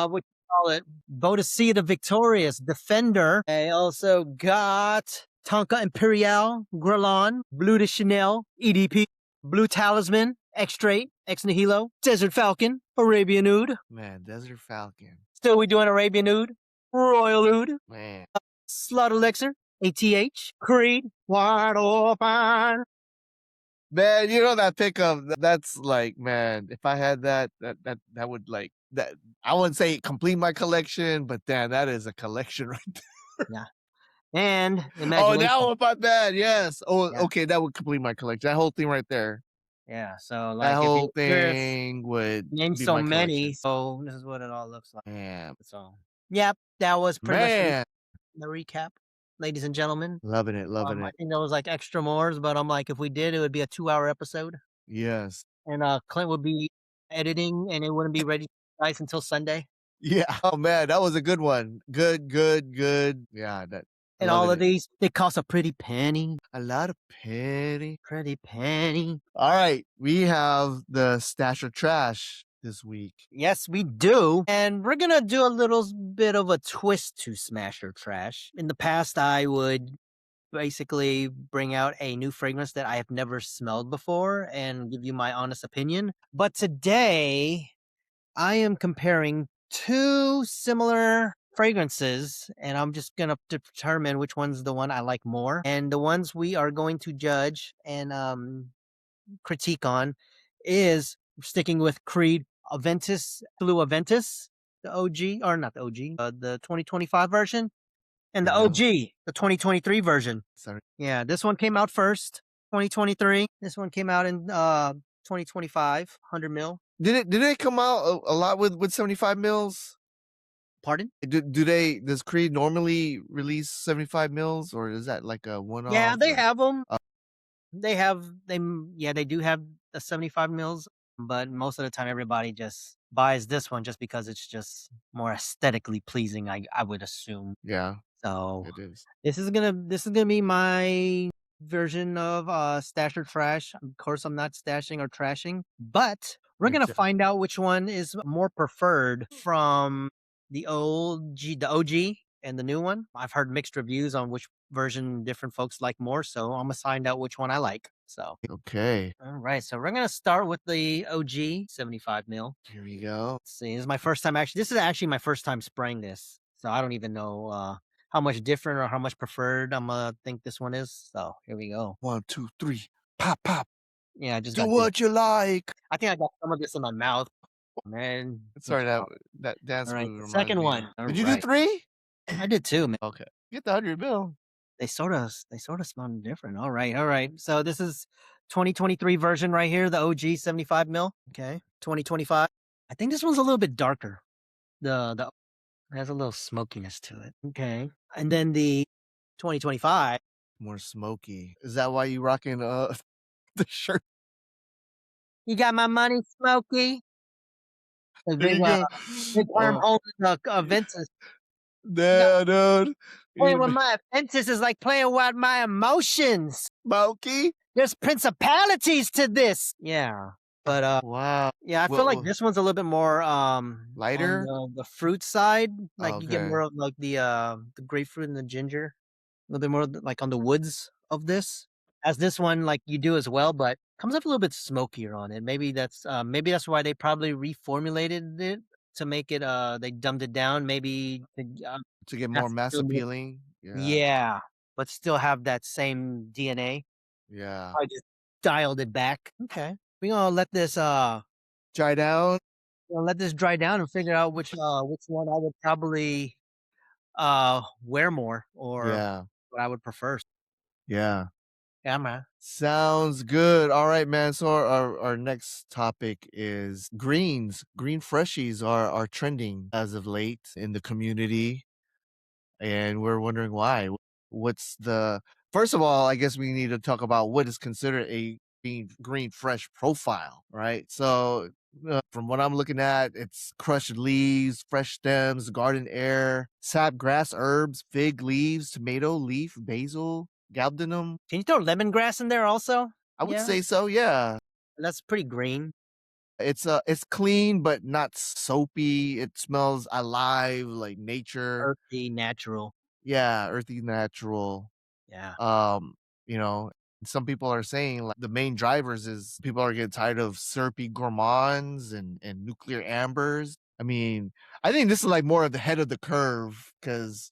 what you call it, Bodicea the Victorious, Defender. I also got Tonka Imperiale, Guerlain, Blue de Chanel, EDP, Blue Talisman, Extrait, Ex Nihilo, Desert Falcon, Arabian Oud. Man, Desert Falcon. Still we doing Arabian Oud, Royal Oud, Man. Slut Elixir, ATH, Creed, Wide Open. Man, you know that pickup, that's like, man, if I had that would like that I wouldn't say complete my collection, but damn, that is a collection right there. Yeah. And Oh, imagination. now my bad. Yes. Oh, Yeah. okay. That would complete my collection. That whole thing right there. Yeah. So That like if whole you're curious, thing would name be so my many. collection. So this is what it all looks like. Man, So yep, that was pretty much man, the recap, ladies and gentlemen. loving it, loving I it. think there was like extra mores, but I'm like, if we did, it would be a 2 hour episode. Yes. And Clint would be editing and it wouldn't be ready guys until Sunday. Yeah. Oh man, that was a good one. Good, good, good. Yeah, that And all loving of it. these, they cost a pretty penny. A lot of penny. Pretty penny. All right, we have the stash of trash this week. Yes, we do. And we're gonna do a little bit of a twist to Smasher Trash. In the past, I would basically bring out a new fragrance that I have never smelled before and give you my honest opinion. But today, I am comparing two similar fragrances, and I'm just gonna determine which one's the one I like more. And the ones we are going to judge and critique on is sticking with Creed Blue Aventus, the OG, or not the OG, the 2025 version, and the There you go. OG, the 2023 version. Sorry. Yeah, this one came out first, 2023. This one came out in 2025, 100 mil. Did it come out a lot with 75 mils? Pardon? Does Creed normally release 75 mils, or is that like a one Yeah, off? they have them. Uh, Yeah, they do have the 75 mils, but most of the time everybody just buys this one just because it's just more aesthetically pleasing, I would assume. yeah, So it is. this is gonna be my version of stash or trash. Of course, I'm not stashing or trashing, but we're gonna Gotcha. find out which one is more preferred from the OG and the new one. I've heard mixed reviews on which version different folks like more, so I'm gonna find out which one I like. So Okay, all right, so we're gonna start with the OG 75 mil. here we go. Let's see, this is my first time actually. This is actually my first time spraying this, so I don't even know how much different or how much preferred I'm gonna think this one is. So here we go. 1, 2, 3, pop, pop. Yeah, I just Do got this. what you like. I think I got some of this in my mouth, man. Sorry, that All dance right, move the reminds second me. one. All Did you do right, 3? I did too, man. Okay, get the 100 mil. They sort of smell different. All right, all right. So this is 2023 version right here, the OG 75 mil. Okay, 2025. I think this one's a little bit darker. The it has a little smokiness to it. Okay, and then the 2025. More smoky. Is that why you rocking the shirt? You got my money, Smokey. The There you go. big arm Oh, holding the Ventus. You got no, dude. playing with You my Ventus is like playing with my emotions. smoky. There's principalities to this. Yeah, but Wow. yeah, I feel like Well, this one's a little bit more on lighter. the fruit side. Like you get Okay. more of like the grapefruit and the ginger. A little bit more like on the woods of this. As this one, like you do as well, but comes up a little bit smokier on it. Maybe that's why they probably reformulated it to make it they dumbed it down. Maybe To get have more to mass do a little- appealing. Yeah. yeah, but still have that same DNA. Yeah. I just dialed it back. Okay. We're gonna Dry down. let this dry down and figure out which one I would probably wear more or Yeah. what I would prefer. Yeah. Yeah, man. Sounds good. All right, man. So our next topic is greens. Green freshies are trending as of late in the community, and we're wondering why. What's the First of all, I guess we need to talk about what is considered a green fresh profile, right? So from what I'm looking at, it's crushed leaves, fresh stems, garden air, sap grass herbs, fig leaves, tomato leaf, basil, galbanum. Can you throw lemongrass in there also? I would Yeah, say so, yeah. that's pretty green, It's clean but not soapy. It smells alive, like nature. earthy, natural. Yeah, earthy, natural. Yeah. Um, you know, some people are saying like the main drivers is people are getting tired of syrupy gourmands and nuclear ambers. I mean, I think this is like more of the head of the curve because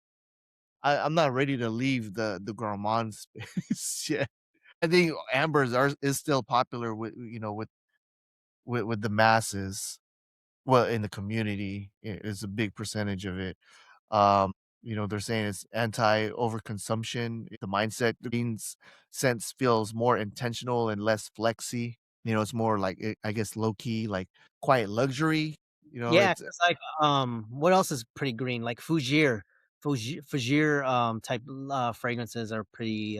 I'm not ready to leave the gourmand space yet. I think ambers is still popular with with the masses. Well, in the community, is a big percentage of it. They're saying it's anti overconsumption. The mindset, the beans sense feels more intentional and less flexy. It's more like, I guess, low key, like quiet luxury. Yeah, It's it's like, what else is pretty green? Like Fougere, type, fragrances are pretty,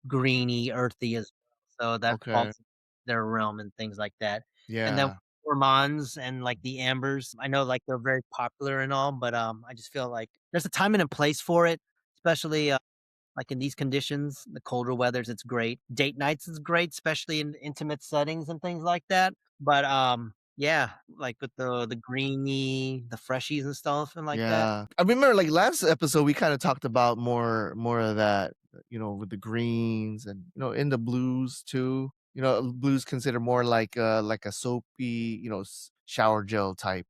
greeny, earthy as well, so that okay. falls in their realm and things like that. And then Yeah. gourmands and, like, the ambers, I know, like, they're very popular and all, but, I just feel like there's a time and a place for it, especially, like, in these conditions, the colder weathers, it's great. Date nights is great, especially in intimate settings and things like that. But, yeah, like with the greeny, the freshies and stuff and like that. Yeah. I remember like last episode we kind of talked about more of that, with the greens and in the blues too. Blues consider more like a soapy, shower gel type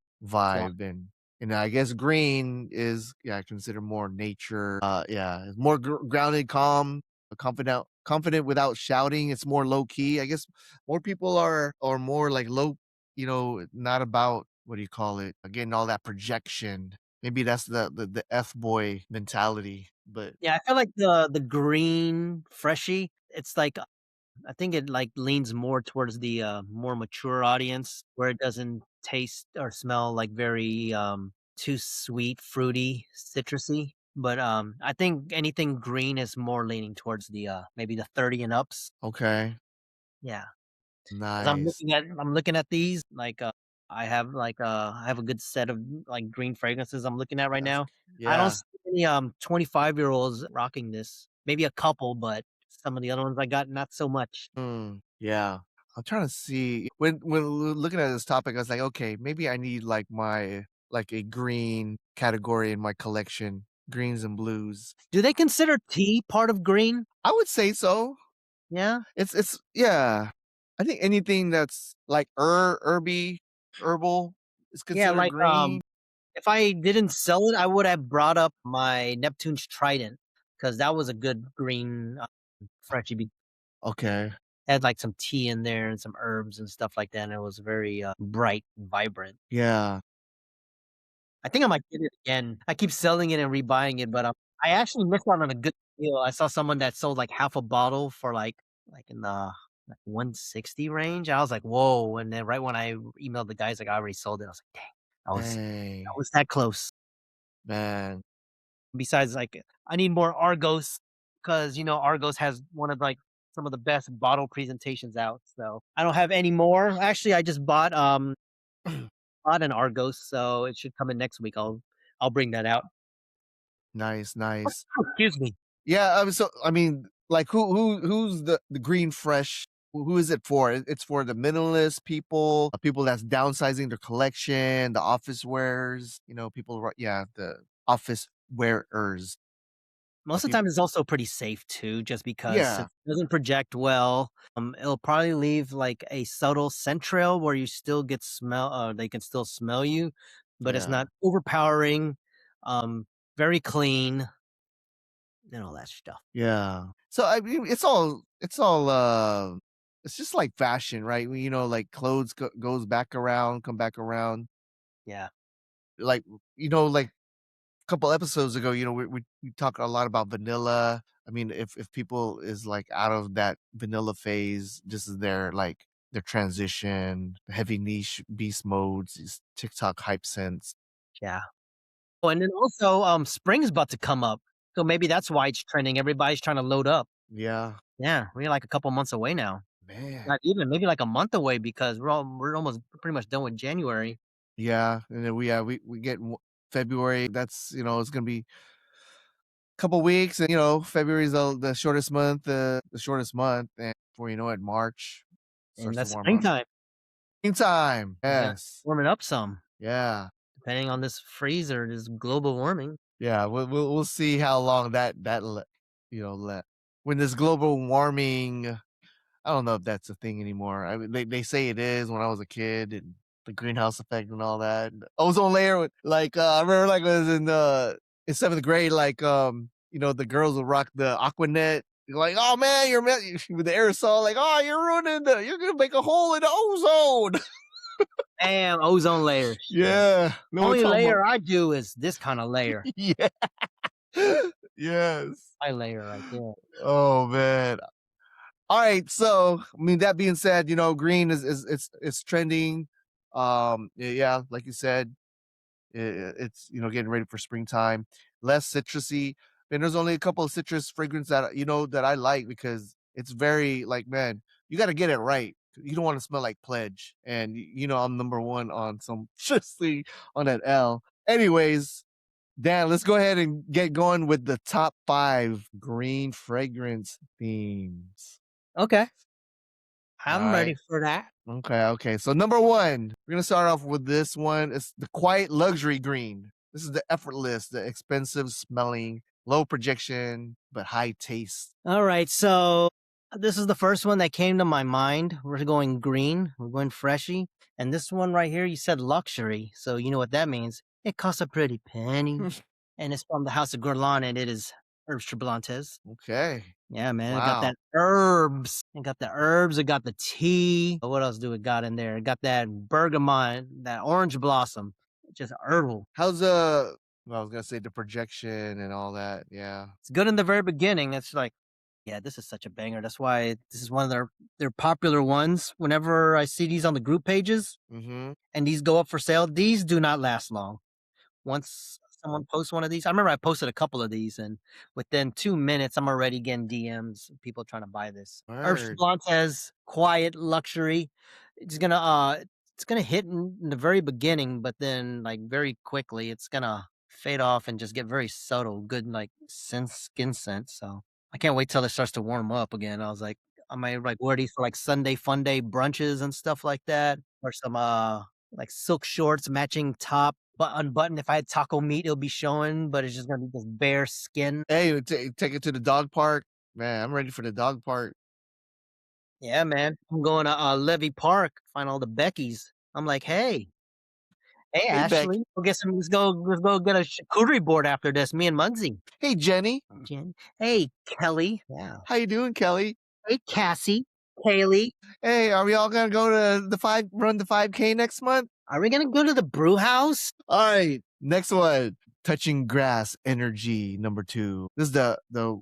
Swan. vibe and I guess green is yeah, considered more nature. Yeah, it's more grounded, calm, confident without shouting. It's more low key. I guess more people are more like low, not about what do you call it? Getting all that projection. Maybe that's the F boy mentality, but Yeah, I feel like the green freshie, it's like, I think it, like, leans more towards the, more mature audience where it doesn't taste or smell like very, too sweet, fruity, citrusy. But, I think anything green is more leaning towards the, maybe the 30 and ups. okay, Yeah. 'Cause nice. I'm looking at these, like, I have a good set of, like, green fragrances I'm looking at right That's now. I don't yeah. see any, 25-year-olds rocking this. Maybe a couple, but some of the other ones I got, not so much. Yeah. I'm trying to see when looking at this topic, I was like, okay, maybe I need like a green category in my collection, greens and blues. Do they consider tea part of green? I would say so. Yeah? It's yeah. I think anything that's like herby, herbal is Yeah, considered like, green. if I didn't sell it, I would have brought up my Neptune's Trident because that was a good green, freshie Okay. had, like, some tea in there and some herbs and stuff like that, and it was very, bright and vibrant. Yeah. I think I might get it again. I keep selling it and rebuying it, but, I actually missed out on a good deal. I saw someone that sold, like, half a bottle for, like, in the, like, 160 range. I was like, "Whoa," and then right when I emailed the guys, like, I already sold it. I was like, "Dang, I Dang, was that close." man. Besides, like, I need more Argos because Argos has one of, like, some of the best bottle presentations out, so I don't have any more. Actually, I just bought an Argos, so it should come in next week. I'll bring that out. Nice, nice. Excuse me. Yeah, so I mean, like who's the green fresh? Who is it for? It's for the minimalist people, people that's downsizing their collection, the office wearers, people yeah, the office wearers. Most of the Peop time, it's also pretty safe too, just because Yeah, since it doesn't project well, it'll probably leave, like, a subtle scent trail where you still get they can still smell you, but it's yeah, not overpowering, um, very clean, and all that stuff. yeah. So I mean, it's all it's just like fashion, right? Like clothes goes back around, come back around. Yeah. Like like couple episodes ago, we talk a lot about vanilla. I mean, if people is like out of that vanilla phase, this is their transition, heavy niche beast modes, these TikTok hype sense. Yeah. Oh, and then also, spring's about to come up, so maybe that's why it's trending. Everybody's trying to load up. Yeah, Yeah, we're, like, a couple months away now. man. Not even, maybe, like, a month away because we're almost pretty much done with January. Yeah, and then we get February. That's it's gonna be a couple weeks, and February is the shortest month, and before you know it, March And starts to that's warm up. springtime. Meantime, Yeah, yes, warming up some, yeah. depending on this freeze or this global warming. Yeah, we'll see how long that let when this global warming. I don't know if that's a thing anymore. I mean, they say it is when I was a kid and the greenhouse effect and all that. And ozone layer, like I remember, like I was in seventh grade, like the girls would rock the Aquanet. Like, oh man, with the aerosol, like, oh, you're gonna make a hole in the ozone. Damn, ozone layer, shit. Yeah, no one Only talking about. layer I do is this kinda layer. Yeah, Yes. Eye layer right there. Oh, man. Alright, so, I mean, that being said, green is it's trending. Yeah, like you said, it's, getting ready for springtime. Less citrusy, and there's only a couple of citrus fragrance that, that I like because it's very like, man, you gotta get it right. You don't wanna smell like Pledge, and, I'm number 1 on some seriously on that L. Anyways, Dan, let's go ahead and get going with the top 5 green fragrance themes. Okay, I'm ready Alright. for that. Okay. So number 1, we're gonna start off with this one. It's the quiet luxury green. This is the effortless, the expensive smelling, low projection, but high taste. All right, so this is the first one that came to my mind. We're going green, we're going freshy. And this one right here, you said luxury. So you know what that means. It costs a pretty penny. And it's from the House of Guerlain, and it is Herbs Triblantes. Okay. Yeah, man. It got Wow. that herbs. It got the herbs. It got the tea. What else do it got in there? It got that bergamot, that orange blossom. Just herbal. How's well, I was gonna say the projection and all that. Yeah. It's good in the very beginning. It's like, yeah, this is such a banger. That's why this is one of their popular ones. Whenever I see these on the group pages Mm-hmm. and these go up for sale, these do not last long. Once someone posts one of these, I remember I posted a couple of these, and within 2 minutes, I'm already getting DMs, people trying to buy this. Herbs Word. says quiet luxury. It's gonna it's gonna hit in the very beginning, but then like very quickly, it's gonna fade off and just get very subtle, good like sense, skin scent. So I can't wait till it starts to warm up again. I was like, I might like wear these for like Sunday fun day brunches and stuff like that, or some like silk shorts, matching top, but unbuttoned. If I had taco meat, it'll be showing, but it's just gonna be just bare skin. Hey, take it to the dog park. Man, I'm ready for the dog park. Yeah, man. I'm going to Levy Park, find all the Beckys. I'm like, hey, Hey, Beck. Ashley, go get some. Let's go get a charcuterie board after this. Me and Munsey. Hey, Jenny. Jen. Hey, Kelly. Yeah. How you doing, Kelly? Hey, Cassie. Kaylee. Hey, are we all gonna go to run the 5K next month? Are we gonna go to the brew house? All right, next one. Touching grass energy, number 2. This is the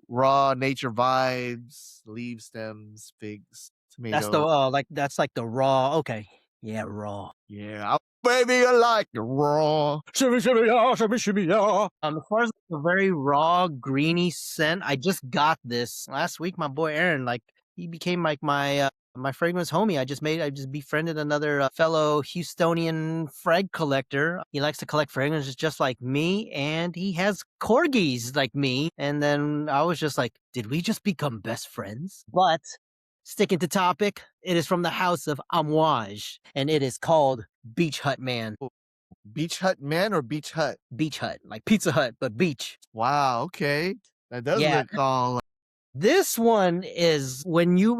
raw nature vibes, leaf stems, figs, That's the tomato. that's like the raw. Okay, yeah, raw. Yeah, baby, I like the raw. Shimmy, shimmy, yeah, shimmy, shimmy, yeah. As far as the very raw, greeny scent, I just got this last week. My boy Aaron, like, he became like my fragrance homie. I just befriended another fellow Houstonian frag collector. He likes to collect fragrances just like me, and he has corgis like me. And then I was just like, did we just become best friends? But sticking to topic, it is from the house of Amouage, and it is called Beach Hut Man. Beach Hut man or Beach Hut? Beach Hut, like Pizza Hut, but beach. Wow, okay. That does Yeah. look all This one is when you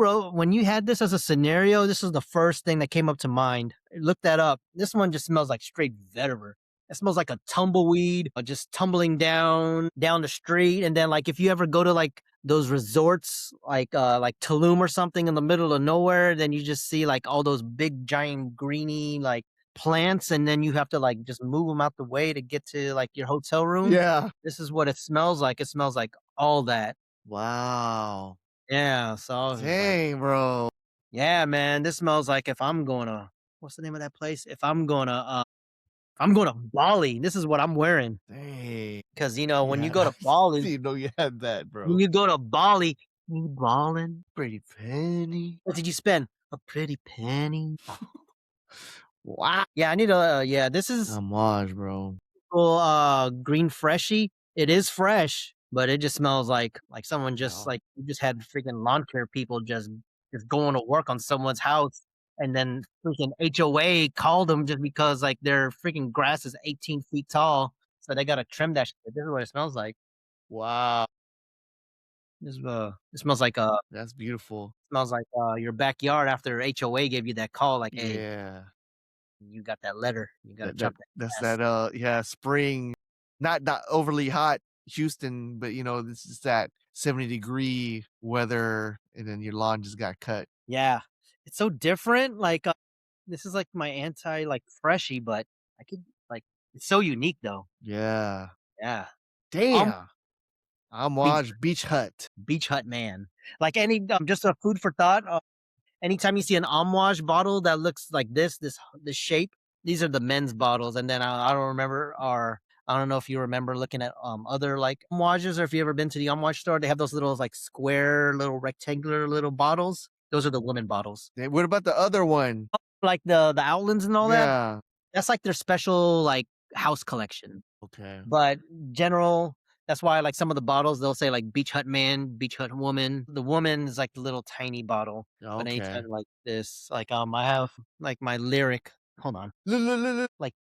had this as a scenario, this is the first thing that came up to mind. Look that up. This one just smells like straight vetiver. It smells like a tumbleweed, just tumbling down the street. And then like if you ever go to like those resorts like Tulum or something in the middle of nowhere, then you just see like all those big giant greeny like plants, and then you have to like just move them out the way to get to like your hotel room. yeah. This is what it smells like. It smells like all that. Wow. Yeah, so I was just like, Dang, bro. yeah, man, this smells like if I'm gonna what's the name of that place? If I'm going to Bali, this is what I'm wearing. Dang. Cause you know, when you Yeah, go I to Bali, didn't know you had that, when bro. you go to Bali, you ballin'. Pretty penny. What did you spend? A pretty penny. Wow. Yeah, I need yeah, this is Homage, bro. cool, green freshy. It is fresh, but it just smells like someone just Wow. like you just had freaking lawn care people just going to work on someone's house, and then freaking HOA called them just because like their freaking grass is 18 feet tall, so they gotta trim that shit. This is what it smells like. Wow. It smells like That's beautiful. your backyard after HOA gave you that call, like, hey, Yeah. you got that letter, you gotta That chop that that's grass. that yeah, spring. Not overly hot Houston, but this is that 70-degree weather and then your lawn just got cut. Yeah, it's so different. Like this is like my anti like freshy, but I could like it's so unique though. Yeah. Yeah. Um Damn. Beach Amouage Beach Hut. Beach Hut Man. Like any just a food for thought. Anytime you see an Amouage bottle that looks like this shape, these are the men's bottles. And then I don't remember, or I don't know if you remember looking at other like Amouages, or if you ever been to the Amouage store, they have those little like square, little rectangular little bottles. Those are the women bottles. What about the other one? Like the Outlands and all that. Yeah. That's like their special like house collection. Okay. But general, that's why like some of the bottles they'll say like Beach Hut Man, Beach Hut Woman. The woman is like the little tiny bottle. But Okay. anytime like this, like I have like my lyric. Hold on. Like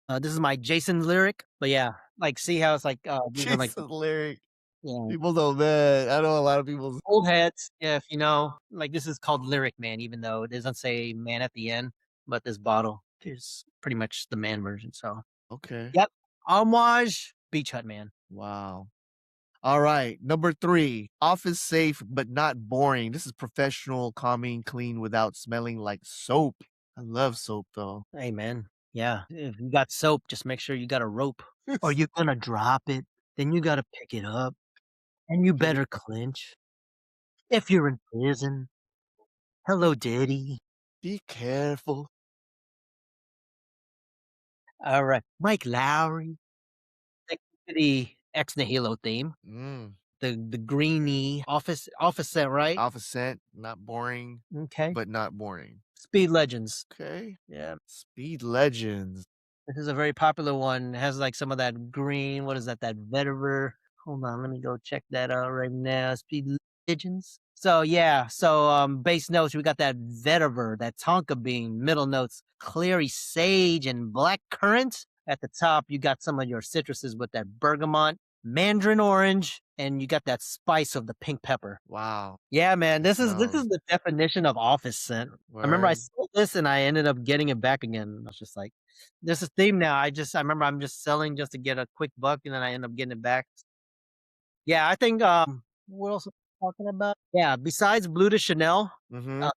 this is my Jason lyric. But yeah, like see how it's like these are like Jesus lyric. yeah, People don't man. I know a lot of people. old heads. Yeah, if you know, like this is called Lyric Man, even though it doesn't say man at the end. But this bottle is pretty much the man version. So Okay. yep. Homage Beach Hut Man. Wow. All right. Number 3. Office safe but not boring. This is professional, calming, clean without smelling like soap. I love soap though. Hey, man. Yeah. If you got soap, just make sure you got a rope or you're gonna drop it. Then you gotta pick it up and you Okay. better clinch. If you're in prison, hello, Diddy. Be careful. All right. Mike Lowry. Stick to the ex nihilo theme. Mm. The greeny office set, right? Office scent, not boring, Okay. but not boring. Speed Legends. Okay. Yeah. Speed Legends. This is a very popular one. It has like some of that green. What is that? That vetiver. Hold on, let me go check that out right now. Speed Legends. So yeah, so base notes, we got that vetiver, that tonka bean, middle notes, clary sage and black currant. At the top, you got some of your citruses with that bergamot, mandarin orange, and you got that spice of the pink pepper. Wow. Yeah, man, this is Smells. the definition of office scent. I remember I Word. sold this and I ended up getting it back again. I was just like, "This is theme now." I remember I'm just selling just to get a quick buck, and then I end up getting it back. Yeah, I think, what else am I talking about? Yeah, besides Blue de Chanel, Mm-hmm. uh,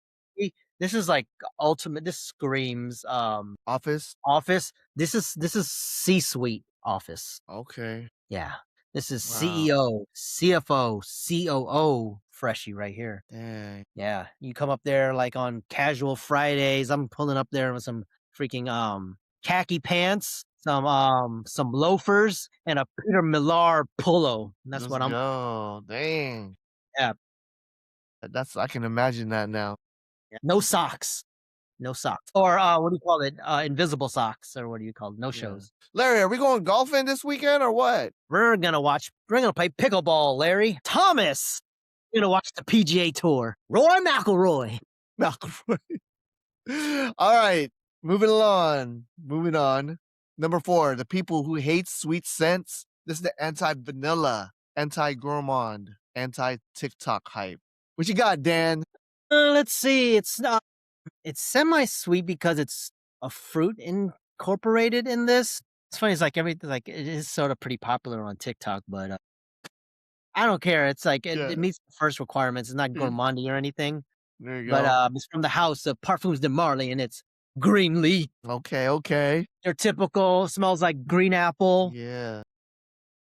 this is like ultimate. This screams Office. office. This is C-suite office. Okay. Yeah, this is Wow. CEO, CFO, COO freshy right here. Dang. Yeah, you come up there like on casual Fridays. I'm pulling up there with some freaking khaki pants, some loafers, and a Peter Millar polo. That's Let's what I'm. go. Dang. Yeah, That's I can imagine that now. yeah. No socks, no socks, or what do you call it? Invisible socks, or what do you call it? No Yeah. shows. Larry, are we going golfing this weekend or what? We're gonna watch. We're gonna play pickleball, Larry Thomas. We're gonna watch the PGA Tour. Roy McIlroy. McElroy. All right. Moving along. Moving on. Number 4, the people who hate sweet scents. This is the anti-vanilla, anti-gourmand, anti-TikTok hype. What you got, Dan? Let's see. It's semi-sweet because it's a fruit incorporated in this. It's funny, it's like everything like, it is sort of pretty popular on TikTok, but, I don't care. It's like it Yeah. meets the first requirements. It's not gourmandy or anything, There you but, go. it's from the house of Parfums de Marly, and it's green leaf. Okay, okay. They're typical, smells like green apple. Yeah.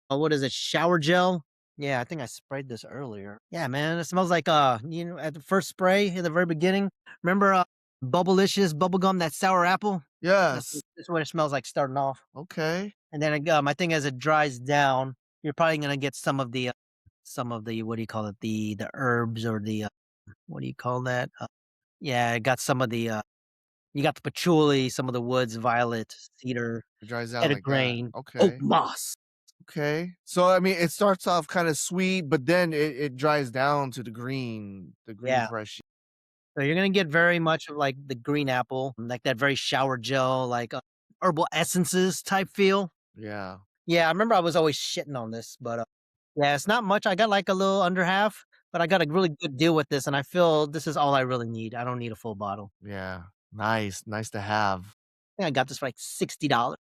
What is it? Shower gel? Yeah, I think I sprayed this earlier. Yeah, man, it smells like, at the first spray at the very beginning. Remember, Bubblicious bubblegum, that sour apple? Yes. That's what it smells like starting off. Okay. And then, I think as it dries down, you're probably gonna get some of the, what do you call it? The herbs or the, what do you call that? Yeah, it got some of the, you got the patchouli, some of the woods, violet, cedar, It dries out like that. grain, oak Okay. moss. Okay. So I mean it starts off kind of sweet, but then it dries down to the green Yeah. fresh. So you're gonna get very much of like the green apple, like that very shower gel, like herbal essences type feel. Yeah. Yeah, I remember I was always shitting on this, but yeah, it's not much. I got like a little under half, but I got a really good deal with this, and I feel this is all I really need. I don't need a full bottle. Yeah. Nice. Nice to have. I think I got this for like $60.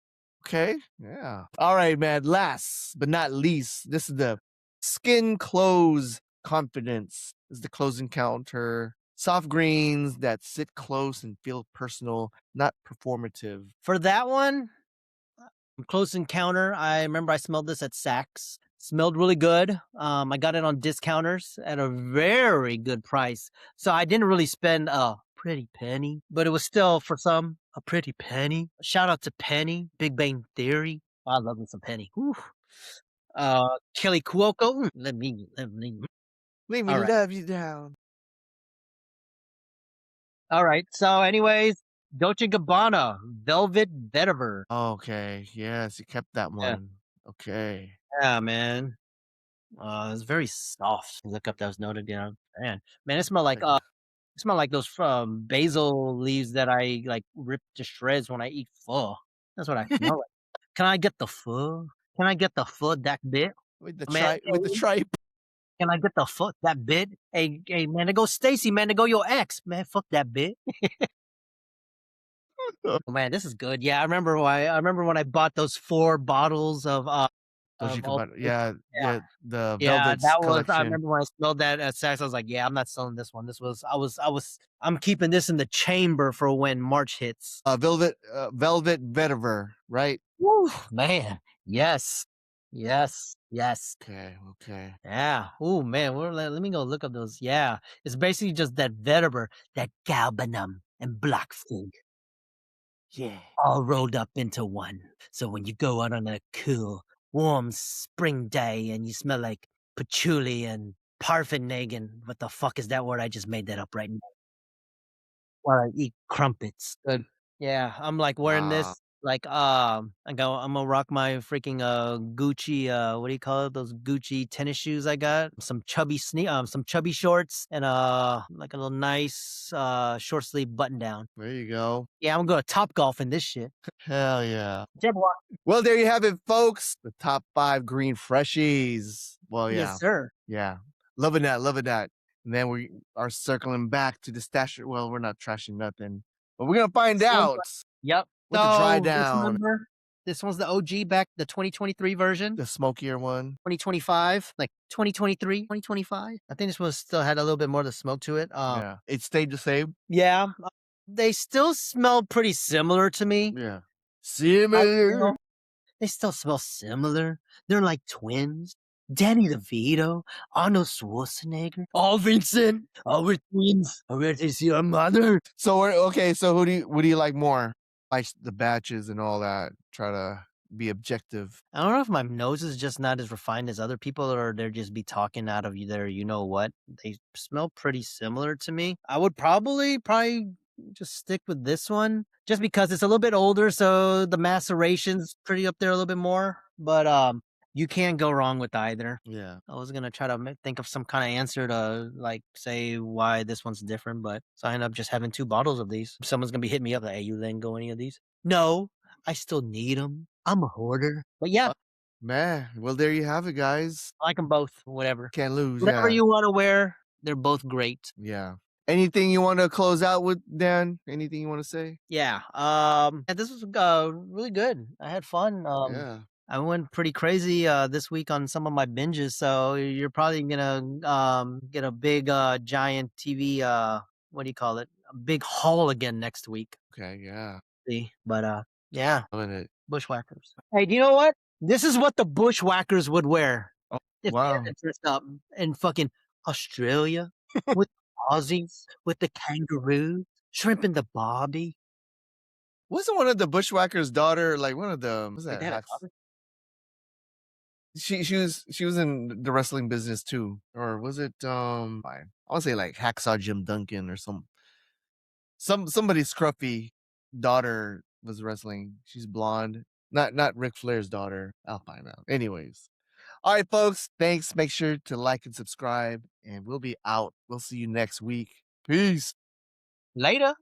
Okay. Yeah. All right, man. Last but not least, this is the skin close confidence. This is the close encounter. Soft greens that sit close and feel personal, not performative. For that one, Close Encounter, I remember I smelled this at Saks. Smelled really good. I got it on discounters at a very good price. So I didn't really spend a pretty penny, but it was still for some a pretty penny. Shout out to Penny, Big Bang Theory. I love me some Penny. Whew. Kelly Cuoco. Let me. Leave me All right. love you down. All right. So, anyways, Dolce Gabbana, Velvet Vetiver. Okay, yes, you kept that Yeah. one. Okay. Yeah, man. It's very soft. Look up those noted down. Man, Like, it smell like those basil leaves that I like rip to shreds when I eat pho. That's what I smell like. Can I get the pho? Can I get the pho that bit? Man, with the hey, tripe. can I get the pho that bit? Hey, man, there goes Stacy, man, there go your ex. Man, fuck that bit. Oh, man, this is good. Yeah, I remember when I bought those 4 bottles Don't you of Old about Spice. yeah, yeah, the Yeah, Velvet's that was I collection. remember when I smelled that at Saks, I was like, "Yeah, I'm not selling this one." This was I'm keeping this in the chamber for when March hits. Velvet Vetiver, right? Woo, man. Yes. Yes. Yes. Okay, okay. Yeah. Oh man, let me go look up those. Yeah. It's basically just that vetiver, that galbanum and black fig Yeah. all rolled up into one. So when you go out on a cool, warm spring day and you smell like patchouli and parfenagan, what the fuck is that word? I just made that up right now. While I eat crumpets. Good. Yeah, I'm like wearing Wow. this like I'm gonna rock my freaking Gucci what do you call it? Those Gucci tennis shoes I got. Some chubby shorts and like a little nice short sleeve button down. There you go. Yeah, I'm gonna top golf in this shit. Hell yeah. Jaguar. Well, there you have it, folks. The top 5 green freshies. Well, Yes, yeah. sir. Yeah. Loving that, loving that. And then we are circling back to the stash. Well, we're not trashing nothing, but we're gonna find Same out Yep. with the dry So just down, remember, this one's the OG back, the 2023 version. the smokier one. 2025, like 2023, 2025. I think this one still had a little bit more of the smoke to it. Yeah. It stayed the same. Yeah, they still smell pretty similar to me. Yeah. I Similar. feel they still smell similar. They're like twins. Danny DeVito, Arnold Schwarzenegger, oh Vincent, oh we're twins. Oh, where is your mother? So we're okay. So what do you like more? Like the batches and all that. Try to be objective. I don't know if my nose is just not as refined as other people, or they're just be talking out of their you know what. They smell pretty similar to me. I would probably just stick with this one, just because it's a little bit older, so the maceration's pretty up there a little bit more. But you can't go wrong with either. Yeah. I was gonna try to think of some kind of answer to like say why this one's different, but so I end up just having 2 bottles of these. Someone's gonna be hitting me up like, "Hey, you letting go any of these?" No, I still need them. I'm a hoarder. But yeah, Man. Well, there you have it, guys. I like them both, whatever. Can't lose. Whatever Yeah. you wanna wear, they're both great. Yeah. Anything you want to close out with, Dan? Anything you want to say? Yeah, and this was, really good. I had fun, Yeah. I went pretty crazy, this week on some of my binges, so you're probably gonna, get a big, giant TV, what do you call it? A big haul again next week. Okay. Yeah. See, but, yeah, Loving it. bushwhackers. Hey, do you know what? This is what the bushwhackers would wear Oh, if they wow. had dressed up in fucking Australia with Aussies, with the kangaroo, shrimp and the barbie. Wasn't one of the Bushwhackers' daughter like one of the what's Wait, that they had a hacks? daughter? She was in the wrestling business too, or was it I want to say like Hacksaw Jim Duncan or somebody scruffy daughter was wrestling. She's blonde, not Ric Flair's daughter. I'll find out. Anyways, all right, folks. Thanks. Make sure to like and subscribe, and we'll be out. We'll see you next week. Peace. Later.